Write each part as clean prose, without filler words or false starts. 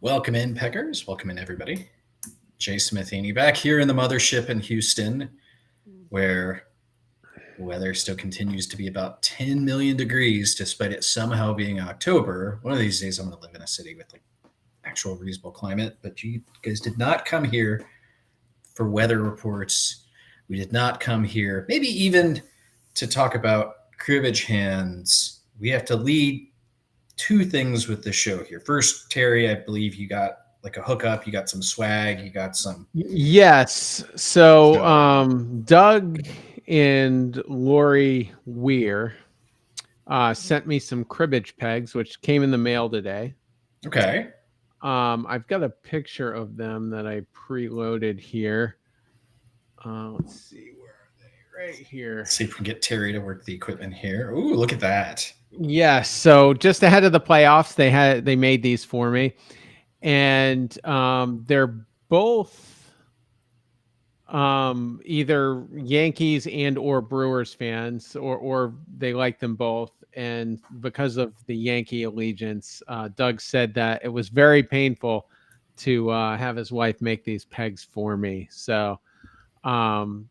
Welcome in, Peckers. Welcome in, everybody. Jay Smithini back here in the mothership in Houston, where the weather still continues to be about 10 million degrees, despite it somehow being October. One of these days, I'm going to live in a city with like actual reasonable climate. But you guys did not come here for weather reports. We did not come here, maybe even to talk about cribbage hands. We have to lead two things with the show here. First, Terry, I believe you got like a hookup, you got some swag, you got some. Yes. So Doug and Lori Weir sent me some cribbage pegs, which came in the mail today. Okay. I've got a picture of them that I preloaded here. Let's see, where are they? Right here. Let's see if we can get Terry to work the equipment here. Ooh, look at that. Yes. So just ahead of the playoffs, they made these for me, and they're both either Yankees and or Brewers fans, or they like them both. And because of the Yankee allegiance, Doug said that it was very painful to have his wife make these pegs for me. Um,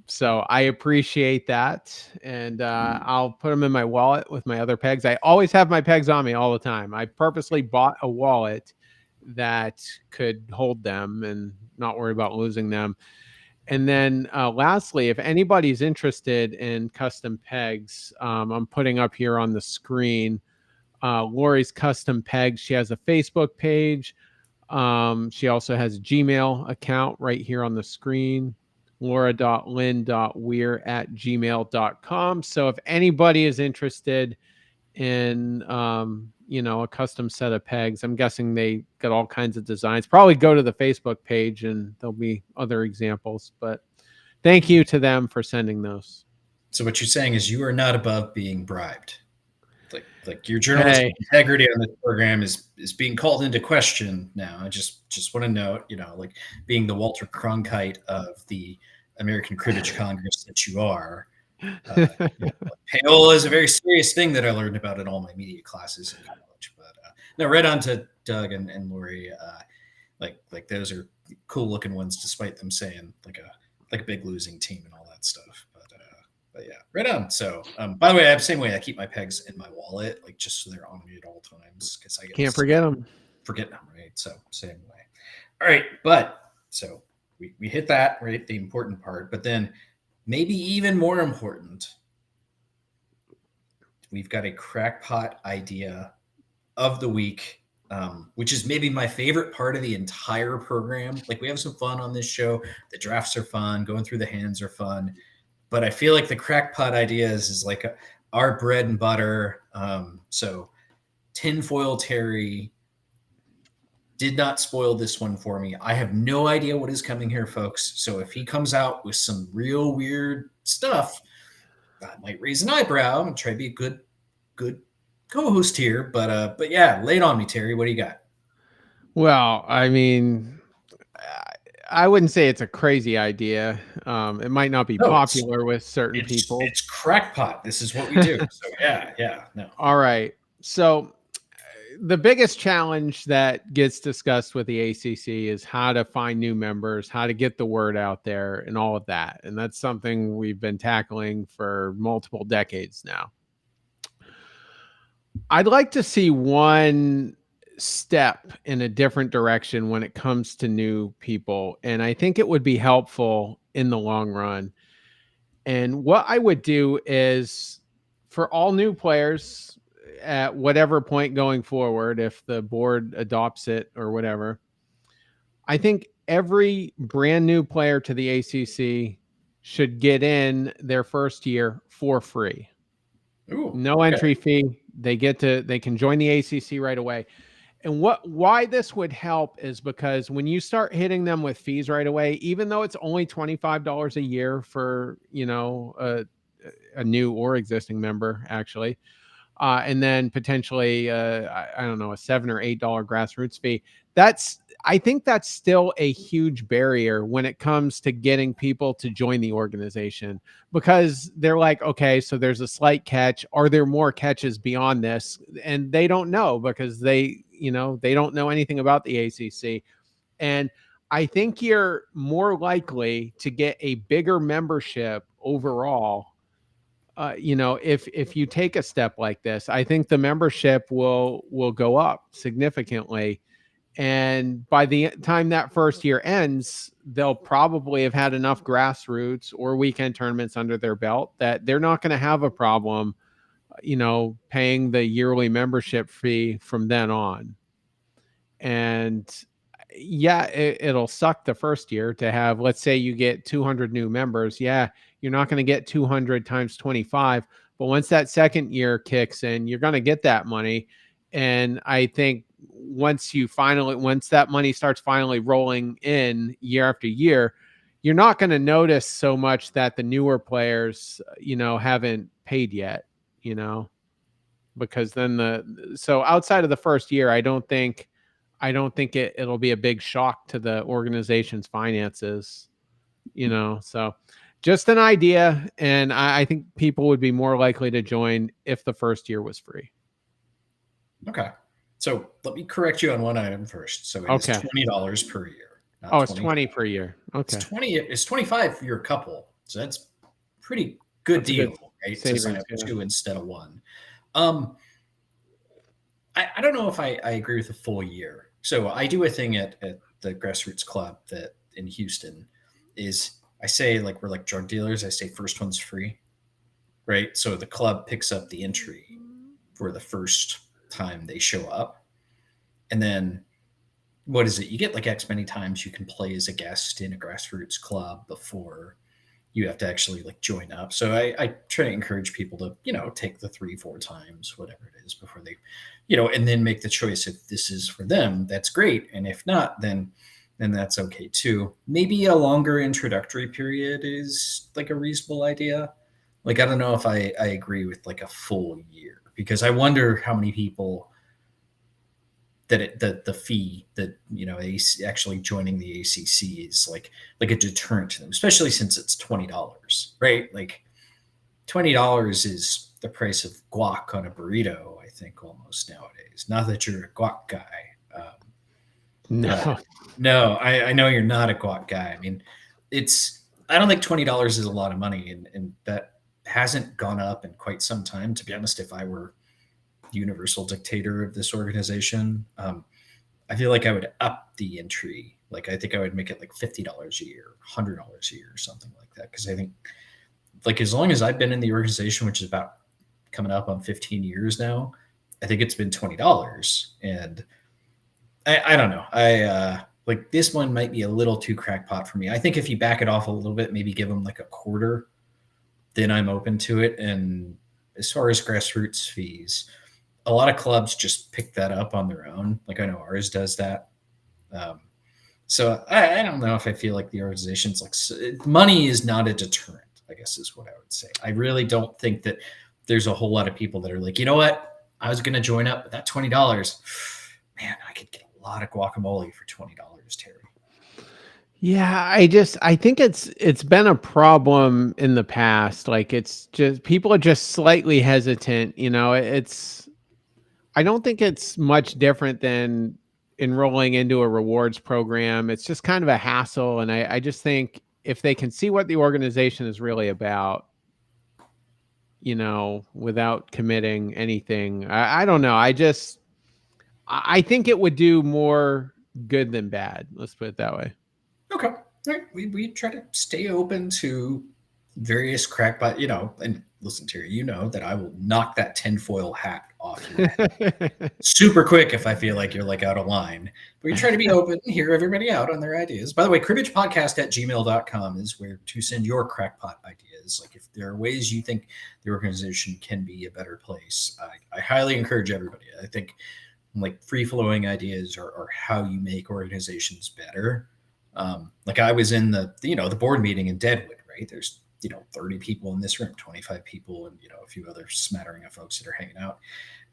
so I appreciate that, and I'll put them in my wallet with my other pegs. I always have my pegs on me all the time. I purposely bought a wallet that could hold them and not worry about losing them. And then lastly, if anybody's interested in custom pegs, I'm putting up here on the screen Lori's Custom Pegs. She has a Facebook page. She also has a Gmail account right here on the screen, laura.lynn.weir@gmail.com. So if anybody is interested in a custom set of pegs, I'm guessing they got all kinds of designs. Probably go to the Facebook page and there'll be other examples. But thank you to them for sending those. So what you're saying is you are not above being bribed. Like your journalistic Hey, integrity on this program is being called into question now. I just want to note, like being the Walter Cronkite of the American Cribbage Congress that you are. Payola is a very serious thing that I learned about in all my media classes in college. But no, right on to Doug and Lori. Like those are cool looking ones, despite them saying like a big losing team and all that stuff. But yeah, right on. So by the way, I have the same way I keep my pegs in my wallet, like just so they're on me at all times, because I can't forget them. Forget them, right? So same way. All right, but so we hit that, right? The important part, but then maybe even more important, we've got a crackpot idea of the week, which is maybe my favorite part of the entire program. Like we have some fun on this show. The drafts are fun. Going through the hands are fun. But I feel like the crackpot ideas is like our bread and butter. So Tinfoil Terry did not spoil this one for me. I have no idea what is coming here, folks. So if he comes out with some real weird stuff, I might raise an eyebrow and try to be a good co-host here. But yeah, lay it on me, Terry. What do you got? Well, I mean, I wouldn't say it's a crazy idea. It might not be popular with certain people. It's crackpot. This is what we do. So yeah, no. All right. So the biggest challenge that gets discussed with the ACC is how to find new members, how to get the word out there, and all of that. And that's something we've been tackling for multiple decades now. I'd like to see one step in a different direction when it comes to new people. And I think it would be helpful in the long run. And what I would do is for all new players at whatever point going forward, if the board adopts it or whatever, I think every brand new player to the ACC should get in their first year for free. Ooh, no entry fee. They can join the ACC right away. And why this would help is because when you start hitting them with fees right away, even though it's only $25 a year for, a new or existing member, actually, and then potentially, I don't know, a $7 or $8 grassroots fee, I think that's still a huge barrier when it comes to getting people to join the organization, because they're like, okay, so there's a slight catch. Are there more catches beyond this? And they don't know because they they don't know anything about the ACC. And I think you're more likely to get a bigger membership overall. If you take a step like this, I think the membership will go up significantly. And by the time that first year ends, they'll probably have had enough grassroots or weekend tournaments under their belt that they're not going to have a problem, paying the yearly membership fee from then on. And yeah, it'll suck the first year to have, let's say you get 200 new members. Yeah, you're not going to get 200 times 25. But once that second year kicks in, you're going to get that money. And I think once that money starts finally rolling in year after year, you're not going to notice so much that the newer players, haven't paid yet, because then so outside of the first year, I don't think it'll be a big shock to the organization's finances, so just an idea. And I think people would be more likely to join if the first year was free. Okay. So let me correct you on one item first. So it's $20 per year. Not it's 20 per year. Okay. It's 25 for your couple. So that's pretty good deal, right? To sign up for 2 instead of 1. I don't know if I agree with a full year. So I do a thing at the Grassroots Club that in Houston is I say, like, we're like drug dealers. I say first one's free, right? So the club picks up the entry for the first time they show up. And then what is it? You get like X many times you can play as a guest in a Grassroots Club before you have to actually like join up. So I try to encourage people to, take the 3-4 times, whatever it is, before they, and then make the choice. If this is for them, that's great. And if not, then that's okay too. Maybe a longer introductory period is like a reasonable idea. Like, I don't know if I agree with like a full year, because I wonder how many people that the fee that, actually joining the ACC is like a deterrent to them, especially since it's $20, right? Like $20 is the price of guac on a burrito, I think, almost nowadays. Not that you're a guac guy. No, I know you're not a guac guy. I mean, I don't think $20 is a lot of money, and that hasn't gone up in quite some time. To be honest, if I were universal dictator of this organization, I feel like I would up the entry. Like, I think I would make it like $50 a year, $100 a year, or something like that. Because I think, like, as long as I've been in the organization, which is about coming up on 15 years now, I think it's been $20. And I don't know. Like, this one might be a little too crackpot for me. I think if you back it off a little bit, maybe give them like a quarter, then I'm open to it. And as far as grassroots fees, a lot of clubs just pick that up on their own. Like, I know ours does that. So I don't know if I feel like the organization's like, money is not a deterrent, I guess is what I would say. I really don't think that there's a whole lot of people that are like, you know what? I was going to join up, but that $20, man, I could get a lot of guacamole for $20, Terry. Yeah, I think it's been a problem in the past. Like, it's just people are just slightly hesitant. I don't think it's much different than enrolling into a rewards program. It's just kind of a hassle. And I just think if they can see what the organization is really about, without committing anything, I don't know. I think it would do more good than bad. Let's put it that way. Okay. All right. We try to stay open to various crackpot, and listen, Terry, that I will knock that tinfoil hat off you super quick if I feel like you're like out of line. But we try to be open and hear everybody out on their ideas. By the way, cribbagepodcast@gmail.com is where to send your crackpot ideas. Like, if there are ways you think the organization can be a better place, I highly encourage everybody. I think like free-flowing ideas are how you make organizations better. Like, I was in the board meeting in Deadwood, right? There's 30 people in this room, 25 people, and a few other smattering of folks that are hanging out.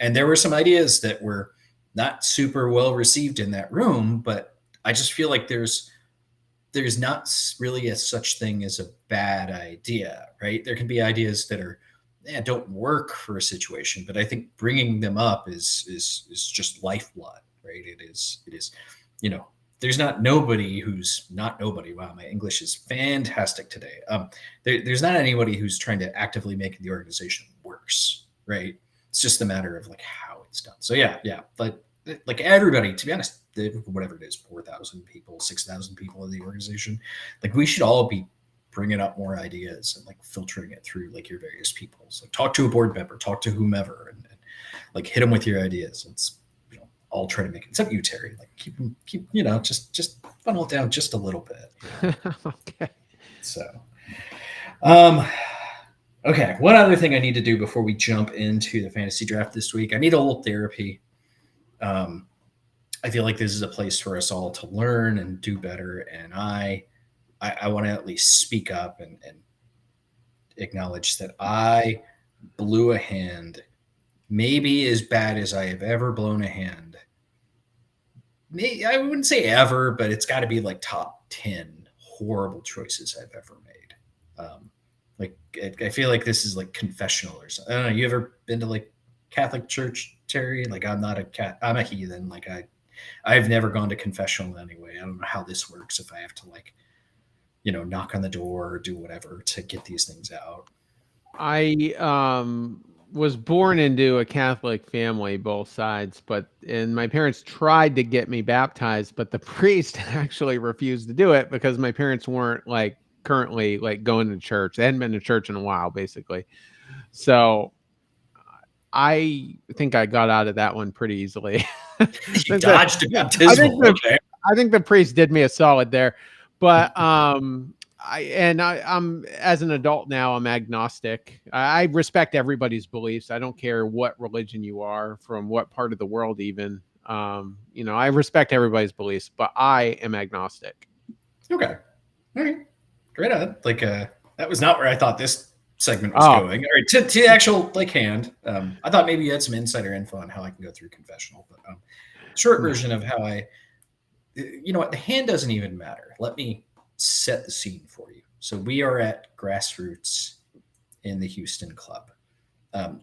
And there were some ideas that were not super well received in that room, but I just feel like there's not really a such thing as a bad idea, right? There can be ideas that don't work for a situation, but I think bringing them up is just lifeblood. right? It is, you know, there's not nobody who's not nobody. Wow, my English is fantastic today. There's not anybody who's trying to actively make the organization worse, right? It's just a matter of like how it's done. So yeah, but like everybody, to be honest, whatever it is, 4,000 people, 6,000 people in the organization, like we should all be bringing up more ideas and like filtering it through like your various people. So talk to a board member, talk to whomever, and like hit them with your ideas. It's, you know, I'll try to make it. Except you, Terry. Like keep you know, just funnel it down just a little bit. You know? Okay. So, okay. One other thing I need to do before we jump into the fantasy draft this week, I need a little therapy. I feel like this is a place for us all to learn and do better, and I want to at least speak up and acknowledge that I blew a hand, maybe as bad as I have ever blown a hand. I wouldn't say ever, but it's got to be like top 10 horrible choices I've ever made. Like I feel like this is like confessional or something. I don't know. You ever been to like Catholic church, Terry? Like I'm not a cat. I'm a heathen. Like I've never gone to confessional anyway. I don't know how this works. If I have to like, you know, knock on the door or do whatever to get these things out. I was born into a Catholic family, both sides, and my parents tried to get me baptized, but the priest actually refused to do it because my parents weren't like currently like going to church. They hadn't been to church in a while, basically. So I think I got out of that one pretty easily. You dodged a baptismal. Okay. I think the priest did me a solid there, but I'm as an adult now, I'm agnostic. I respect everybody's beliefs. I don't care what religion you are, from what part of the world, even. You know, I respect everybody's beliefs, but I am agnostic. Okay. All right. Great on. Like that was not where I thought this segment was going. All right, to the actual like hand. I thought maybe you had some insider info on how I can go through confessional, but short version of how I, you know what, the hand doesn't even matter. Let me set the scene for you. So we are at Grassroots in the Houston club.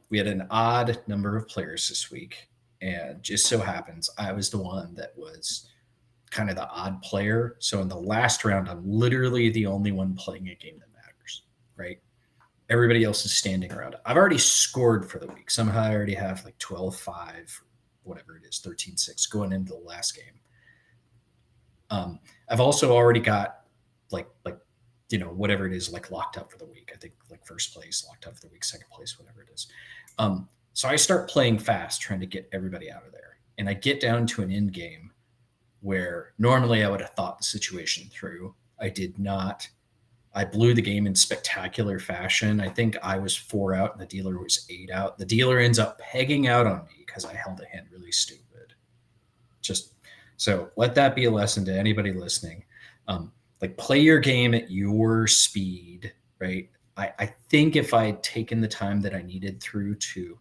We had an odd number of players this week, and just so happens I was the one that was kind of the odd player. So in the last round, I'm literally the only one playing a game that matters, right? Everybody else is standing around. I've already scored for the week. Somehow I already have like 12-5, whatever it is, 13-6 going into the last game. I've also already got like you know, whatever it is, like locked up for the week. I think like first place, locked up for the week, second place, whatever it is. So I start playing fast, trying to get everybody out of there. And I get down to an end game where normally I would have thought the situation through. I did not. I blew the game in spectacular fashion. I think I was 4 out and the dealer was 8 out. The dealer ends up pegging out on me because I held a hand really stupid. Just so let that be a lesson to anybody listening. Like play your game at your speed, right? I think if I had taken the time that I needed through to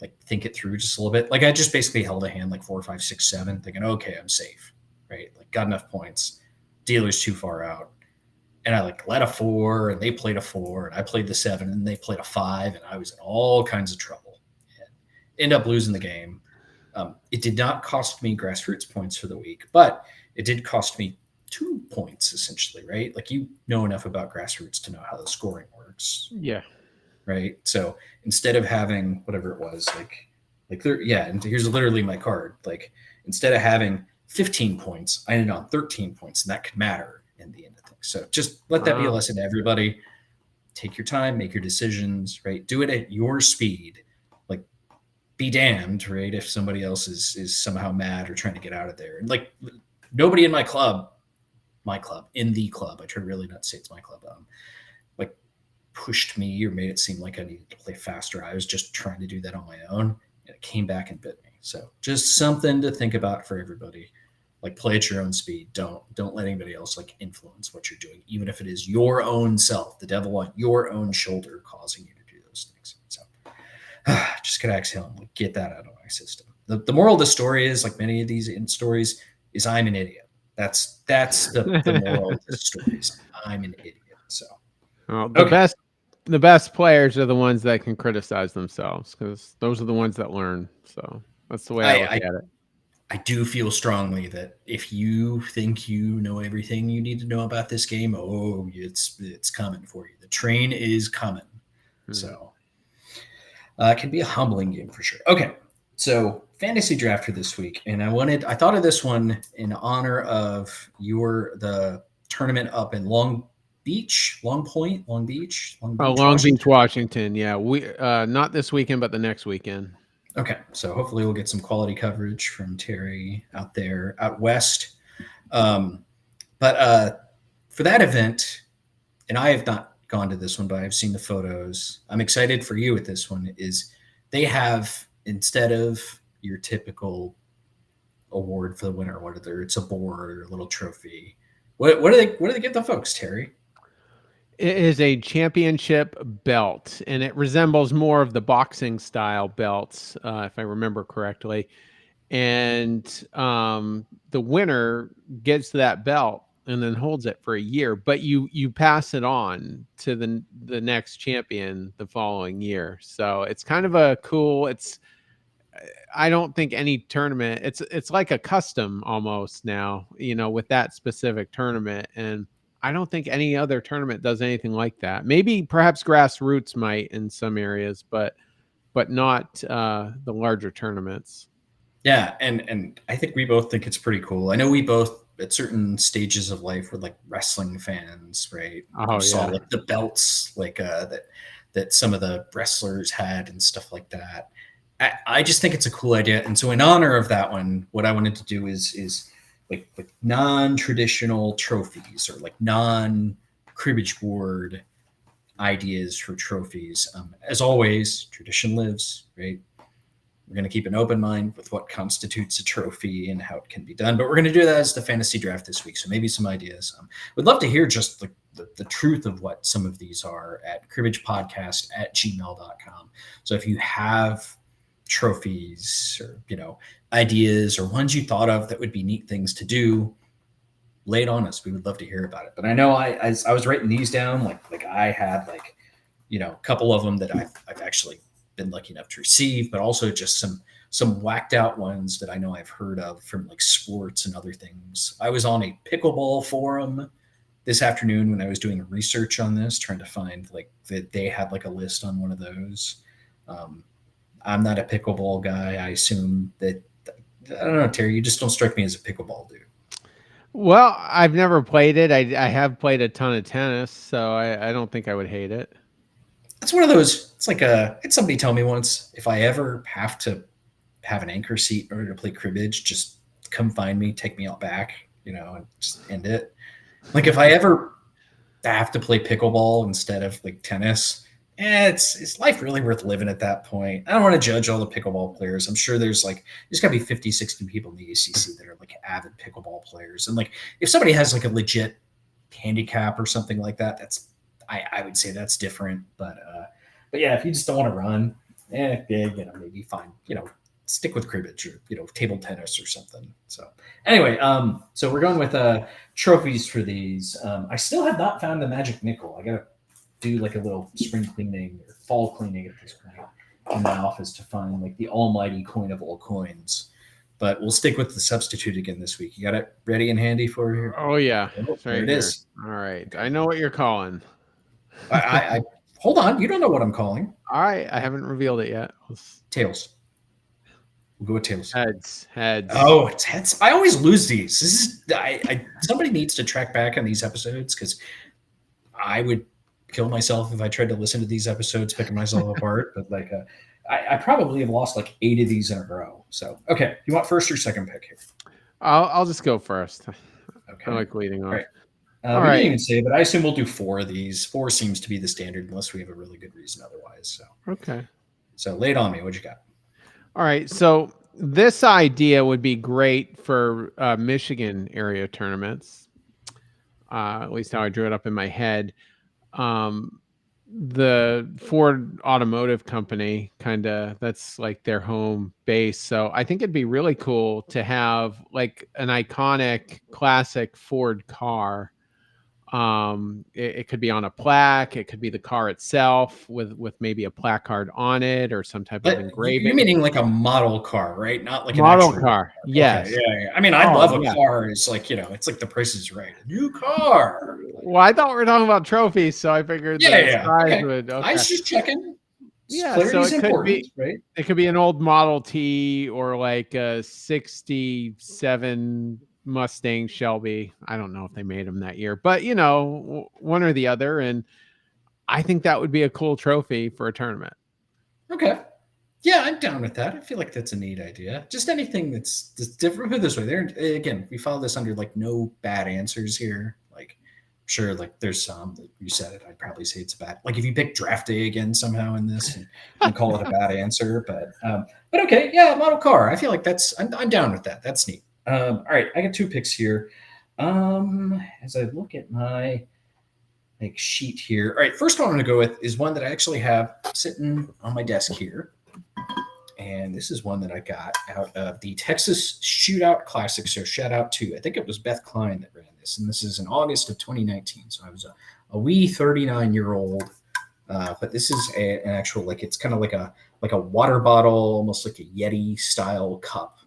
like think it through just a little bit, like I just basically held a hand like 4, 5, 6, 7, thinking, okay, I'm safe, right? Like got enough points. Dealer's too far out. And I like led a 4 and they played a 4 and I played the 7 and they played a 5 and I was in all kinds of trouble and end up losing the game. It did not cost me Grassroots points for the week, but it did cost me 2 points essentially, right? Like you know enough about Grassroots to know how the scoring works. Yeah. Right. So instead of having whatever it was, and here's literally my card. Like instead of having 15 points, I ended on 13 points, and that could matter in the end of things. So just let that be a lesson to everybody. Take your time, make your decisions, right? Do it at your speed. Like be damned, right? If somebody else is somehow mad or trying to get out of there. And like nobody in in the club, I try really not to say it's my club, like pushed me or made it seem like I needed to play faster. I was just trying to do that on my own, and it came back and bit me. So just something to think about for everybody. Like play at your own speed. Don't let anybody else like influence what you're doing, even if it is your own self, the devil on your own shoulder causing you to do those things. So just gotta exhale and like, get that out of my system. The moral of the story is, like many of these stories, is I'm an idiot. That's the moral of the stories. I'm an idiot. So the best players are the ones that can criticize themselves, because those are the ones that learn. So that's the way I look at it. I do feel strongly that if you think you know everything you need to know about this game, oh, it's coming for you. The train is coming. Hmm. So it can be a humbling game for sure. Okay, so fantasy draft for this week, and I thought of this one in honor of the tournament up in Long Beach, Long Beach, Washington. Washington. Yeah, we not this weekend, but the next weekend. Okay, so hopefully we'll get some quality coverage from Terry out there out west. Um, but for that event, and I have not gone to this one, but I've seen the photos. I'm excited for you with this one. Is they have, instead of your typical award for the winner, whether it's a board or a little trophy, what do they give the folks, Terry? It is a championship belt, and it resembles more of the boxing style belts, if I remember correctly. And the winner gets that belt and then holds it for a year, but you pass it on to the next champion the following year. So it's kind of a cool. It's I don't think any tournament. It's like a custom almost now, with that specific tournament, and I don't think any other tournament does anything like that. Maybe perhaps grassroots might in some areas, but not the larger tournaments. Yeah, and I think we both think it's pretty cool. I know we both at certain stages of life were like wrestling fans, right? You Oh saw yeah. like the belts like that some of the wrestlers had and stuff like that. I just think it's a cool idea. And so in honor of that one, what I wanted to do is like non-traditional trophies or like non-cribbage board ideas for trophies. As always, tradition lives, right? We're going to keep an open mind with what constitutes a trophy and how it can be done. But we're going to do that as the fantasy draft this week. So maybe some ideas. We'd love to hear just the truth of what some of these are at cribbagepodcast@gmail.com. So if you have trophies or, ideas or ones you thought of that would be neat things to do, lay it on us. We would love to hear about it. But I know as I was writing these down, like I had like, a couple of them that I've actually been lucky enough to receive, but also just some whacked out ones that I know I've heard of from like sports and other things. I was on a pickleball forum this afternoon when I was doing research on this, trying to find like that they had like a list on one of those. I'm not a pickleball guy. I assume that I don't know, Terry. You just don't strike me as a pickleball dude. Well, I've never played it. I have played a ton of tennis, so I don't think I would hate it. It's one of those. It's like it's somebody told me once, if I ever have to have an anchor seat in order to play cribbage, just come find me, take me out back, and just end it. Like if I ever have to play pickleball instead of like tennis, it's life really worth living at that point. I don't want to judge all the pickleball players. I'm sure there's got to be 50, 60 people in the ACC that are like avid pickleball players. And like if somebody has like a legit handicap or something like that, I would say that's different. But yeah, if you just don't want to run, maybe fine. Stick with cribbage or table tennis or something. So anyway, so we're going with trophies for these. I still have not found the magic nickel. I gotta do like a little spring cleaning or fall cleaning at this point in my office to find like the almighty coin of all coins. But we'll stick with the substitute again this week. You got it ready and handy for here? Oh yeah, Oh, it's there right it here. is. All right, Okay. I know what you're calling. I hold on. You don't know what I'm calling. All right, I haven't revealed it yet. Tails. We'll go with tails. Heads. Oh, it's heads. I always lose these. This is somebody needs to track back on these episodes because I would kill myself if I tried to listen to these episodes, picking myself apart. But like, I probably have lost like 8 of these in a row. So okay, you want first or second pick here? I'll just go first. Okay. I like leading All off. right. All We didn't right. even say, but I assume we'll do 4 of these. 4 seems to be the standard unless we have a really good reason otherwise. Okay. So lay it on me. What you got? All right. So this idea would be great for Michigan area tournaments. At least how I drew it up in my head. Um, the Ford Automotive Company that's like their home base. So I think it'd be really cool to have like an iconic classic Ford car It could be on a plaque. It could be the car itself with maybe a placard on it or some type of But you're engraving. meaning like a model car, right? Not like an Model actual car, car. Okay, yes. yeah, yeah. I mean, I'd Oh love a yeah. car. It's like, it's like The Price is Right. A new car. Well, I thought we were talking about trophies, so I figured Yeah, the yeah. size Okay. would I okay. was just checking. Yeah, Clarity so is important, right? it could be an old Model T or like a 67 Mustang Shelby. I don't know if they made them that year, but one or the other. And I think that would be a cool trophy for a tournament. Okay. Yeah, I'm down with that. I feel like that's a neat idea. Just anything that's different. Put it this way, there again, we follow this under like no bad answers here. Like, sure, like there's some that you said it. I'd probably say it's bad. Like if you pick draft day again somehow in this and call it a bad answer, but okay, yeah, model car. I feel like I'm down with that. That's neat. All right, I got 2 picks here. As I look at my like sheet here. All right, first one I'm going to go with is one that I actually have sitting on my desk here. And this is one that I got out of the Texas Shootout Classic. So shout out to, I think it was Beth Klein that ran this. And this is in August of 2019. So I was a wee 39-year-old. But this is an actual, like, it's kind of like a water bottle, almost like a Yeti style cup.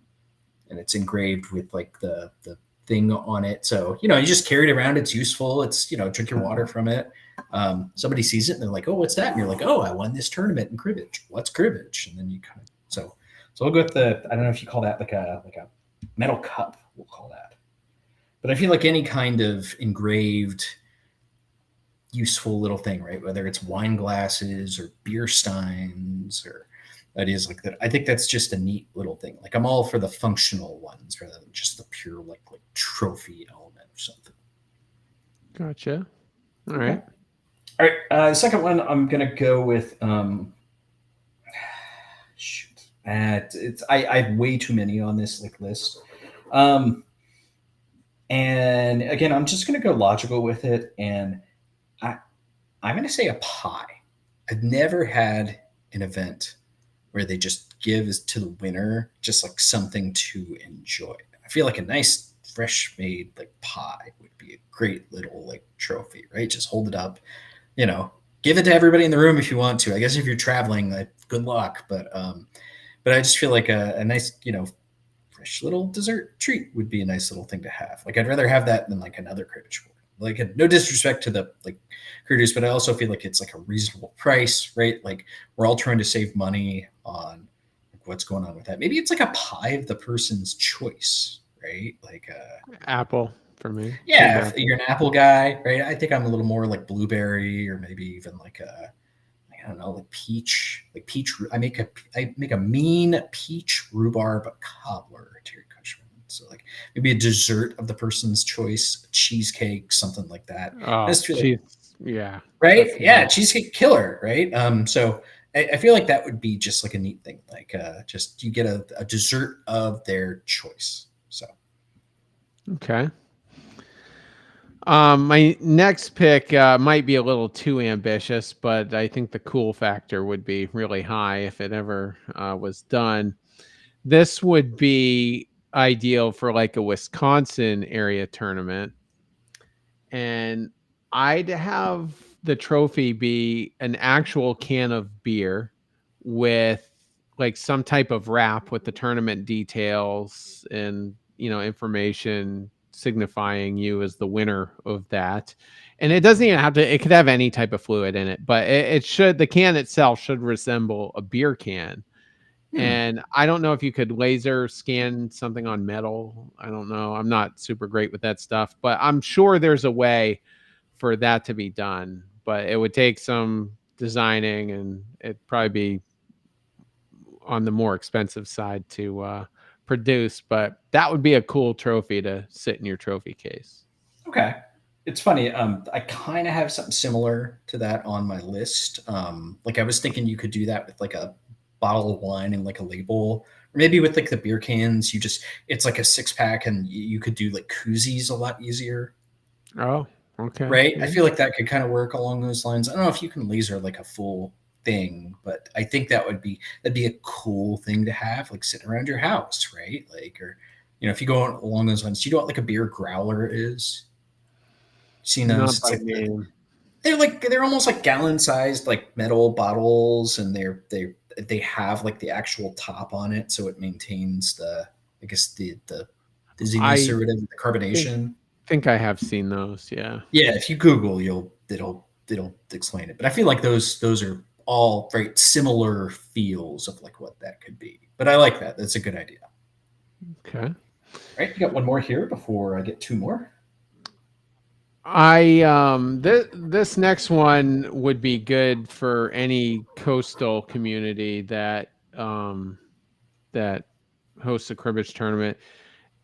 And it's engraved with like the thing on it. So, you just carry it around. It's useful. It's, drink your water from it. Somebody sees it and they're like, oh, what's that? And you're like, oh, I won this tournament in cribbage. What's cribbage? And then you kind of, so we'll go with I don't know if you call that like a metal cup, we'll call that. But I feel like any kind of engraved, useful little thing, right? Whether it's wine glasses or beer steins or that is like that. I think that's just a neat little thing. Like I'm all for the functional ones rather than just the pure like trophy element or something. Gotcha. All Okay. right. All right. The second one I'm gonna go with. Shoot. I have way too many on this like list. And again, I'm just gonna go logical with it, and I'm gonna say a pie. I've never had an event where they just give to the winner just like something to enjoy. I feel like a nice fresh made like pie would be a great little like trophy, right? Just hold it up, give it to everybody in the room if you want to. I guess if you're traveling, like good luck, but I just feel like a nice, fresh little dessert treat would be a nice little thing to have. Like I'd rather have that than like another cribbage board. Like no disrespect to the like critters, but I also feel like it's like a reasonable price, right? Like we're all trying to save money on like, what's going on with that. Maybe it's like a pie of the person's choice, right? Like Apple for me. yeah, if you're an apple guy, right? I think I'm a little more like blueberry or maybe even like a I don't know, like peach. I make a mean peach rhubarb cobbler to your Cushman. So like maybe a dessert of the person's choice, a cheesecake, something like that. I Oh, just feel like, yeah. right? Yeah, cheesecake killer, right? So I feel like that would be just like a neat thing. Like just you get a dessert of their choice. So Okay. My next pick might be a little too ambitious, but I think the cool factor would be really high if it ever was done. This would be ideal for like a Wisconsin area tournament. And I'd have the trophy be an actual can of beer with like some type of wrap with the tournament details and information signifying you as the winner of that. And it doesn't even have to, it could have any type of fluid in it, but it should, the can itself should resemble a beer can. And I don't know if you could laser scan something on metal. I don't know. I'm not super great with that stuff, but I'm sure there's a way for that to be done. But it would take some designing and it'd probably be on the more expensive side to produce. But that would be a cool trophy to sit in your trophy case. okay. It's funny. I kind of have something similar to that on my list. Like I was thinking you could do that with like a bottle of wine and like a label, or maybe with like the beer cans. It's like a 6-pack, and you could do like koozies a lot easier, Oh, okay. right? I Yeah. feel like that could kind of work along those lines. I don't know if you can laser like a full thing, but I think that'd be a cool thing to have, like sitting around your house, right? Like, or if you go along those lines, do you know what like a beer growler is? Seen those? Not It's by like name. they're almost like gallon sized like metal bottles, and they have like the actual top on it, so it maintains the, I guess, the dizziness I or whatever, the think carbonation. think I have seen those. Yeah. Yeah, if you Google, it'll explain it. But I feel like those are all very similar feels of like what that could be. But I like that. That's a good idea. Okay. All right, you got one more here before I get two more. This next one would be good for any coastal community that hosts a cribbage tournament.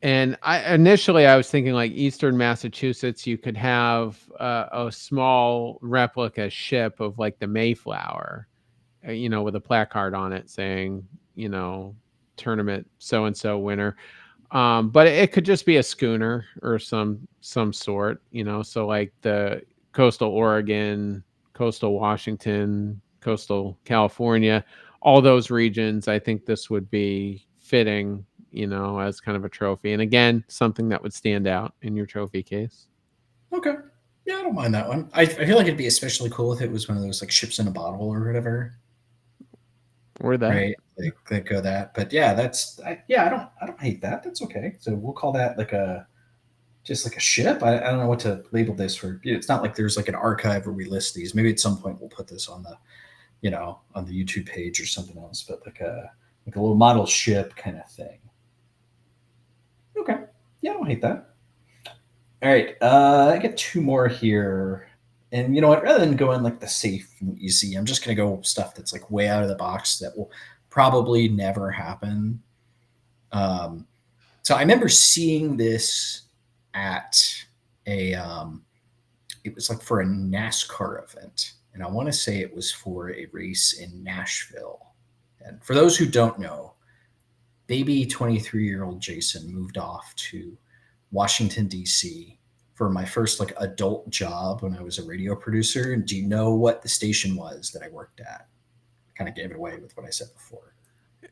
And I was thinking like Eastern Massachusetts, you could have a small replica ship of like the Mayflower, with a placard on it saying, tournament so and so winner. But it could just be a schooner or some sort, so like the coastal Oregon, coastal Washington, coastal California, all those regions. I think this would be fitting, as kind of a trophy. And again, something that would stand out in your trophy case. Okay. Yeah, I don't mind that one. I feel like it'd be especially cool if it was one of those like ships in a bottle or whatever. Or that. Right. Like go that. But yeah, yeah, I don't hate that. That's okay. So we'll call that like a just like a ship. I don't know what to label this for. It's not like there's like an archive where we list these. Maybe at some point we'll put this on the, on the YouTube page or something else, but like a little model ship kind of thing. Okay. Yeah, I don't hate that. All right. I get two more here. And you know what? Rather than going like the safe and easy, I'm just gonna go stuff that's like way out of the box that will probably never happen. Um, so I remember seeing this at it was like for a NASCAR event, and I want to say it was for a race in Nashville. And for those who don't know, baby 23-year-old Jason moved off to Washington D.C. for my first like adult job when I was a radio producer. And do you know what the station was that I worked at? I kind of gave it away with what I said before.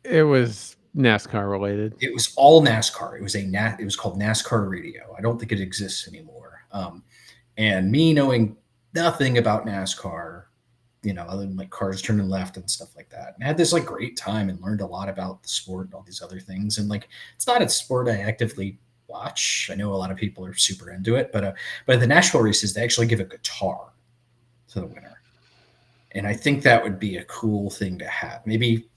It was NASCAR related. It was all NASCAR. It was called NASCAR Radio. I don't think it exists anymore. And me knowing nothing about NASCAR, other than like cars turning left and stuff like that, and I had this like great time and learned a lot about the sport and all these other things. And like, it's not a sport I actively watch. I know a lot of people are super into it, but at the Nashville races, they actually give a guitar to the winner, and I think that would be a cool thing to have. Maybe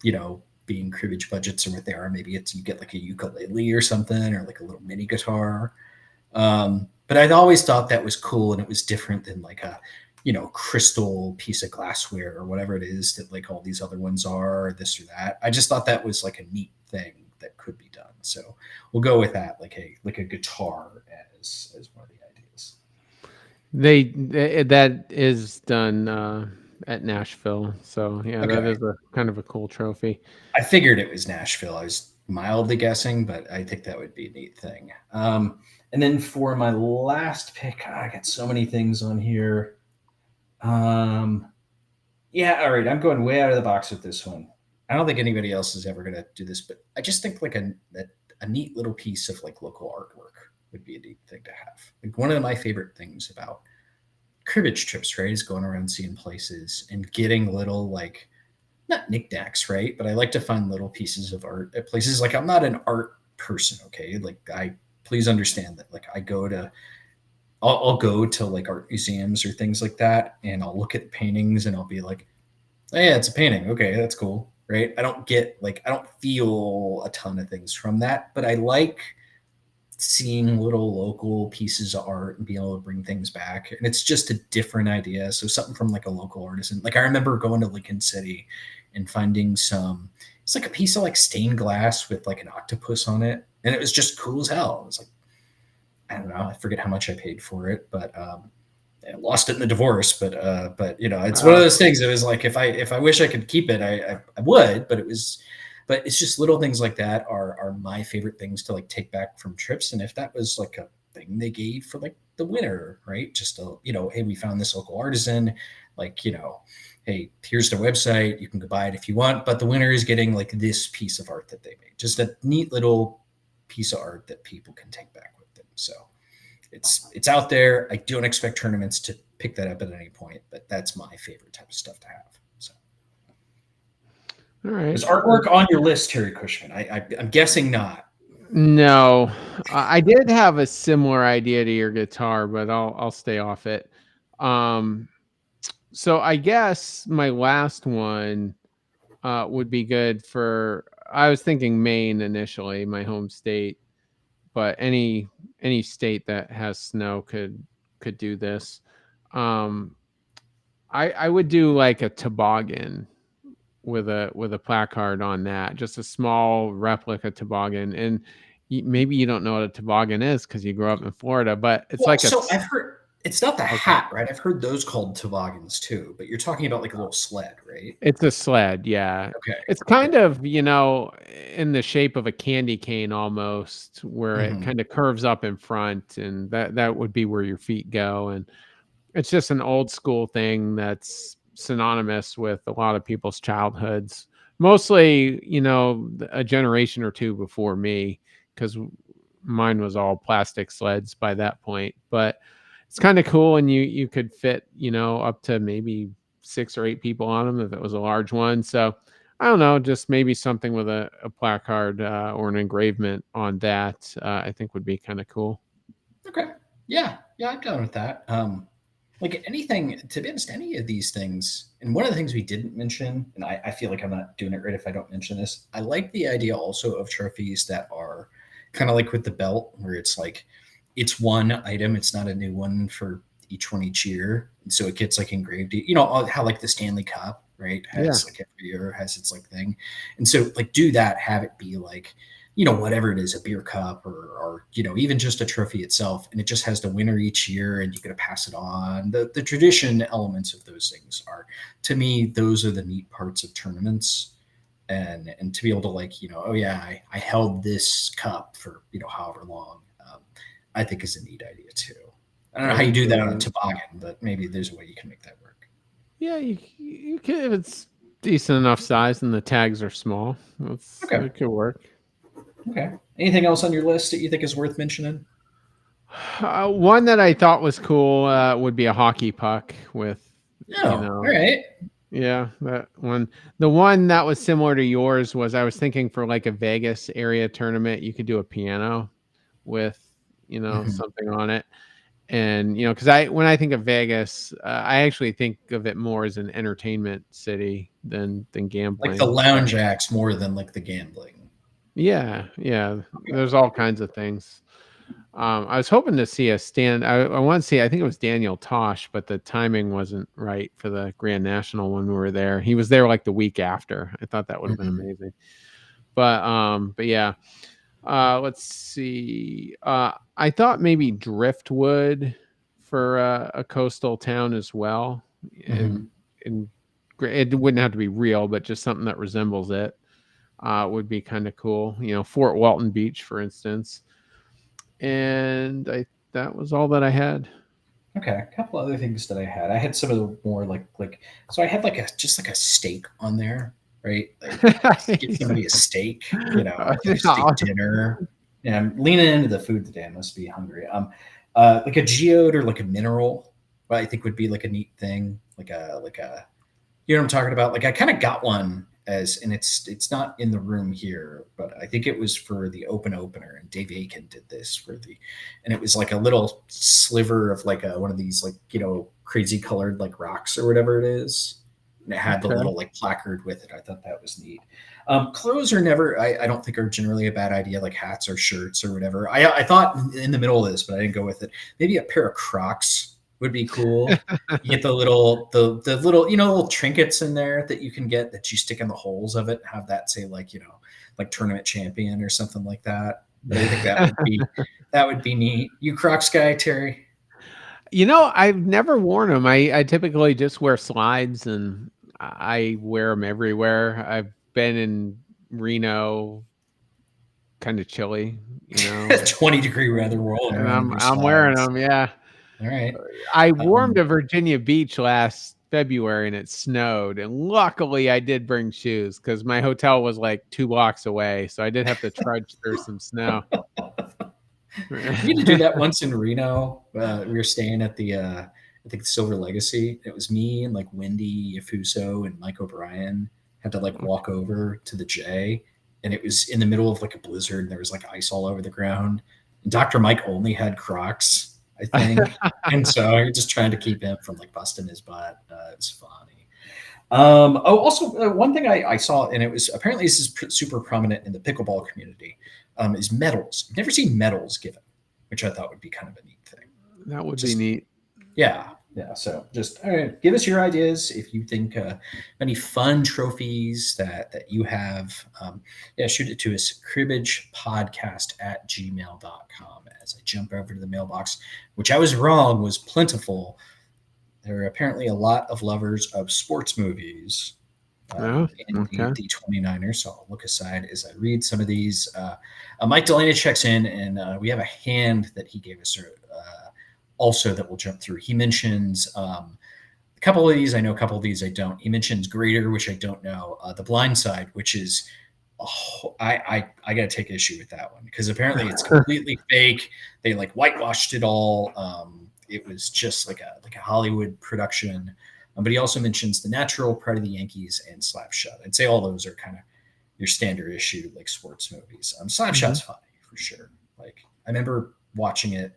being cribbage budgets are what they are. Maybe it's you get like a ukulele or something, or like a little mini guitar. But I'd always thought that was cool, and it was different than like a crystal piece of glassware or whatever it is that like all these other ones are, or this or that. I just thought that was like a neat thing that could be done. So we'll go with that, like a guitar as one of the ideas. That is done at Nashville. So yeah, that Okay. is a kind of a cool trophy. I figured it was Nashville. I was mildly guessing, but I think that would be a neat thing. And then for my last pick, I got so many things on here. Yeah, all right. I'm going way out of the box with this one. I don't think anybody else is ever going to do this, but I just think like a neat little piece of like local artwork would be a neat thing to have. Like one of my favorite things about cribbage trips, right, is going around seeing places and getting little like not knickknacks, right? But I like to find little pieces of art at places. Like I'm not an art person, okay? Like I please understand that. Like I'll go to like art museums or things like that, and I'll look at paintings and I'll be like, oh, yeah, it's a painting. Okay, that's cool, right? I don't feel a ton of things from that, but I like seeing little local pieces of art and being able to bring things back. And it's just a different idea. So something from like a local artisan. Like I remember going to Lincoln City and finding it's like a piece of like stained glass with like an octopus on it. And it was just cool as hell. It was like, I don't know, I forget how much I paid for it, but I lost it in the divorce. But it's one of Uh, those things. It was like if I wish I could keep it, I would. But it's just little things like that are my favorite things to like take back from trips. And if that was like a thing they gave for like the winner, right? Just hey, we found this local artisan, like hey, here's their website. You can go buy it if you want, but the winner is getting like this piece of art that they made. Just a neat little piece of art that people can take back with them. So it's out there. I don't expect tournaments to pick that up at any point, but that's my favorite type of stuff to have. So, All right. is artwork on your list, Terry Cushman? I'm guessing not. No, I did have a similar idea to your guitar, but I'll stay off it. Um, so I guess my last one would be good for. I was thinking Maine initially, my home state, but any state that has snow could do this. Um, I would do like a toboggan with a placard on that, just a small replica toboggan. And maybe you don't know what a toboggan is because you grew up in Florida, but it's Well, like so I've heard it's not the okay. hat, right? I've heard those called toboggans too, but you're talking about like a little sled, right? It's a sled, yeah. Okay. It's Yeah. kind of, in the shape of a candy cane almost, where it Hmm. kind of curves up in front, and that would be where your feet go. And it's just an old school thing that's synonymous with a lot of people's childhoods. Mostly, a generation or two before me, because mine was all plastic sleds by that point. But it's kind of cool, and you could fit, up to maybe 6 or 8 people on them if it was a large one. So I don't know, just maybe something with a placard or an engravement on that. I think would be kind of cool. Okay. Yeah. Yeah, I'm done with that. Like anything, to be honest, any of these things, and one of the things we didn't mention, and I feel like I'm not doing it right if I don't mention this, I like the idea also of trophies that are kind of like with the belt, where it's like it's one item, it's not a new one for each one each year. And so it gets like engraved, how like the Stanley Cup, right? Yeah. Has like every year has its like thing. And so like do that, have it be like, whatever it is, a beer cup or even just a trophy itself. And it just has the winner each year and you got to pass it on. The tradition elements of those things are, to me, those are the neat parts of tournaments. And to be able to like, oh yeah, I held this cup for, however long, I think is a neat idea too. I don't know how you do that on a toboggan, but maybe there's a way you can make that work. Yeah, you can if it's decent enough size and the tags are small. Okay. It could work. Okay. Anything else on your list that you think is worth mentioning? One that I thought was cool would be a hockey puck with, No. All right. yeah, that one. The one that was similar to yours was I was thinking for like a Vegas area tournament, you could do a piano with, Mhm. something on it. And, because when I think of Vegas, I actually think of it more as an entertainment city than Like the gambling. lounge acts more than like the gambling. Yeah, yeah. Okay. There's all kinds of things. I was hoping to see a stand. I want to see. I think it was Daniel Tosh, but the timing wasn't right for the Grand National when we were there. He was there like the week after. I thought that would have been Mhm. amazing. But yeah. Let's see. I thought maybe Driftwood for a coastal town as well, and Mhm. and it wouldn't have to be real, but just something that resembles it would be kind of cool. Fort Walton Beach, for instance. And that was all that I had. Okay, a couple other things that I had. I had some of the more like so I had like a just like a steak on there, right? Like get somebody a steak, like a steak dinner. And I'm leaning into the food today. I must be hungry. Like a geode or like a mineral, what I think would be like a neat thing, like a you know what I'm talking about? Like I kind of got one and it's not in the room here, but I think it was for the open opener, and Dave Aiken did this and it was like a little sliver of like one of these like crazy colored like rocks or whatever it is, and it had the Okay. little like placard with it. I thought that was neat. Clothes are never, I don't think are generally a bad idea, like hats or shirts or whatever. I thought in the middle of this, but I didn't go with it. Maybe a pair of Crocs would be cool. You get the little little trinkets in there that you can get that you stick in the holes of it. Have that say like like tournament champion or something like that. But I think that would be neat. You Crocs guy, Terry? I've never worn them. I typically just wear slides, and I wear them everywhere. I've been in Reno, kind of chilly, 20-degree weather, rolling and around in I'm your I'm wearing slides. them. Yeah, All right. I wore 'em Um, to Virginia Beach last February, and it snowed, and luckily I did bring shoes because my hotel was like 2 blocks away, so I did have to trudge through some snow. We had to do that once in Reno. We were staying at the I think Silver Legacy. It was me and like Wendy Yafuso and Mike O'Brien had to like walk over to the J, and it was in the middle of like a blizzard, and there was like ice all over the ground. And Dr. Mike only had Crocs, I think, and so you're just trying to keep him from like busting his butt. It's funny. Also, one thing I saw, and it was apparently this is super prominent in the pickleball community, is medals. I've never seen medals given, which I thought would be kind of a neat thing. That would be neat. Yeah. So just give us your ideas if you think any fun trophies that you have. Shoot it to us, cribbagepodcast@gmail.com. As I jump over to the mailbox, which I was wrong, was plentiful. There are apparently a lot of lovers of sports movies in the 29ers. So I'll look aside as I read some of these. Mike Delaney checks in, and we have a hand that he gave us also that we'll jump through. He mentions a couple of these. I know a couple of these I don't. He mentions Greater, which I don't know. The Blind Side, which is I got to take issue with that one because apparently it's completely fake. They like whitewashed it all. It was just like a Hollywood production. But he also mentions The Natural, Pride of the Yankees, and Slapshot. I'd say all those are kind of your standard issue like sports movies. Slapshot's funny for sure. Like I remember watching it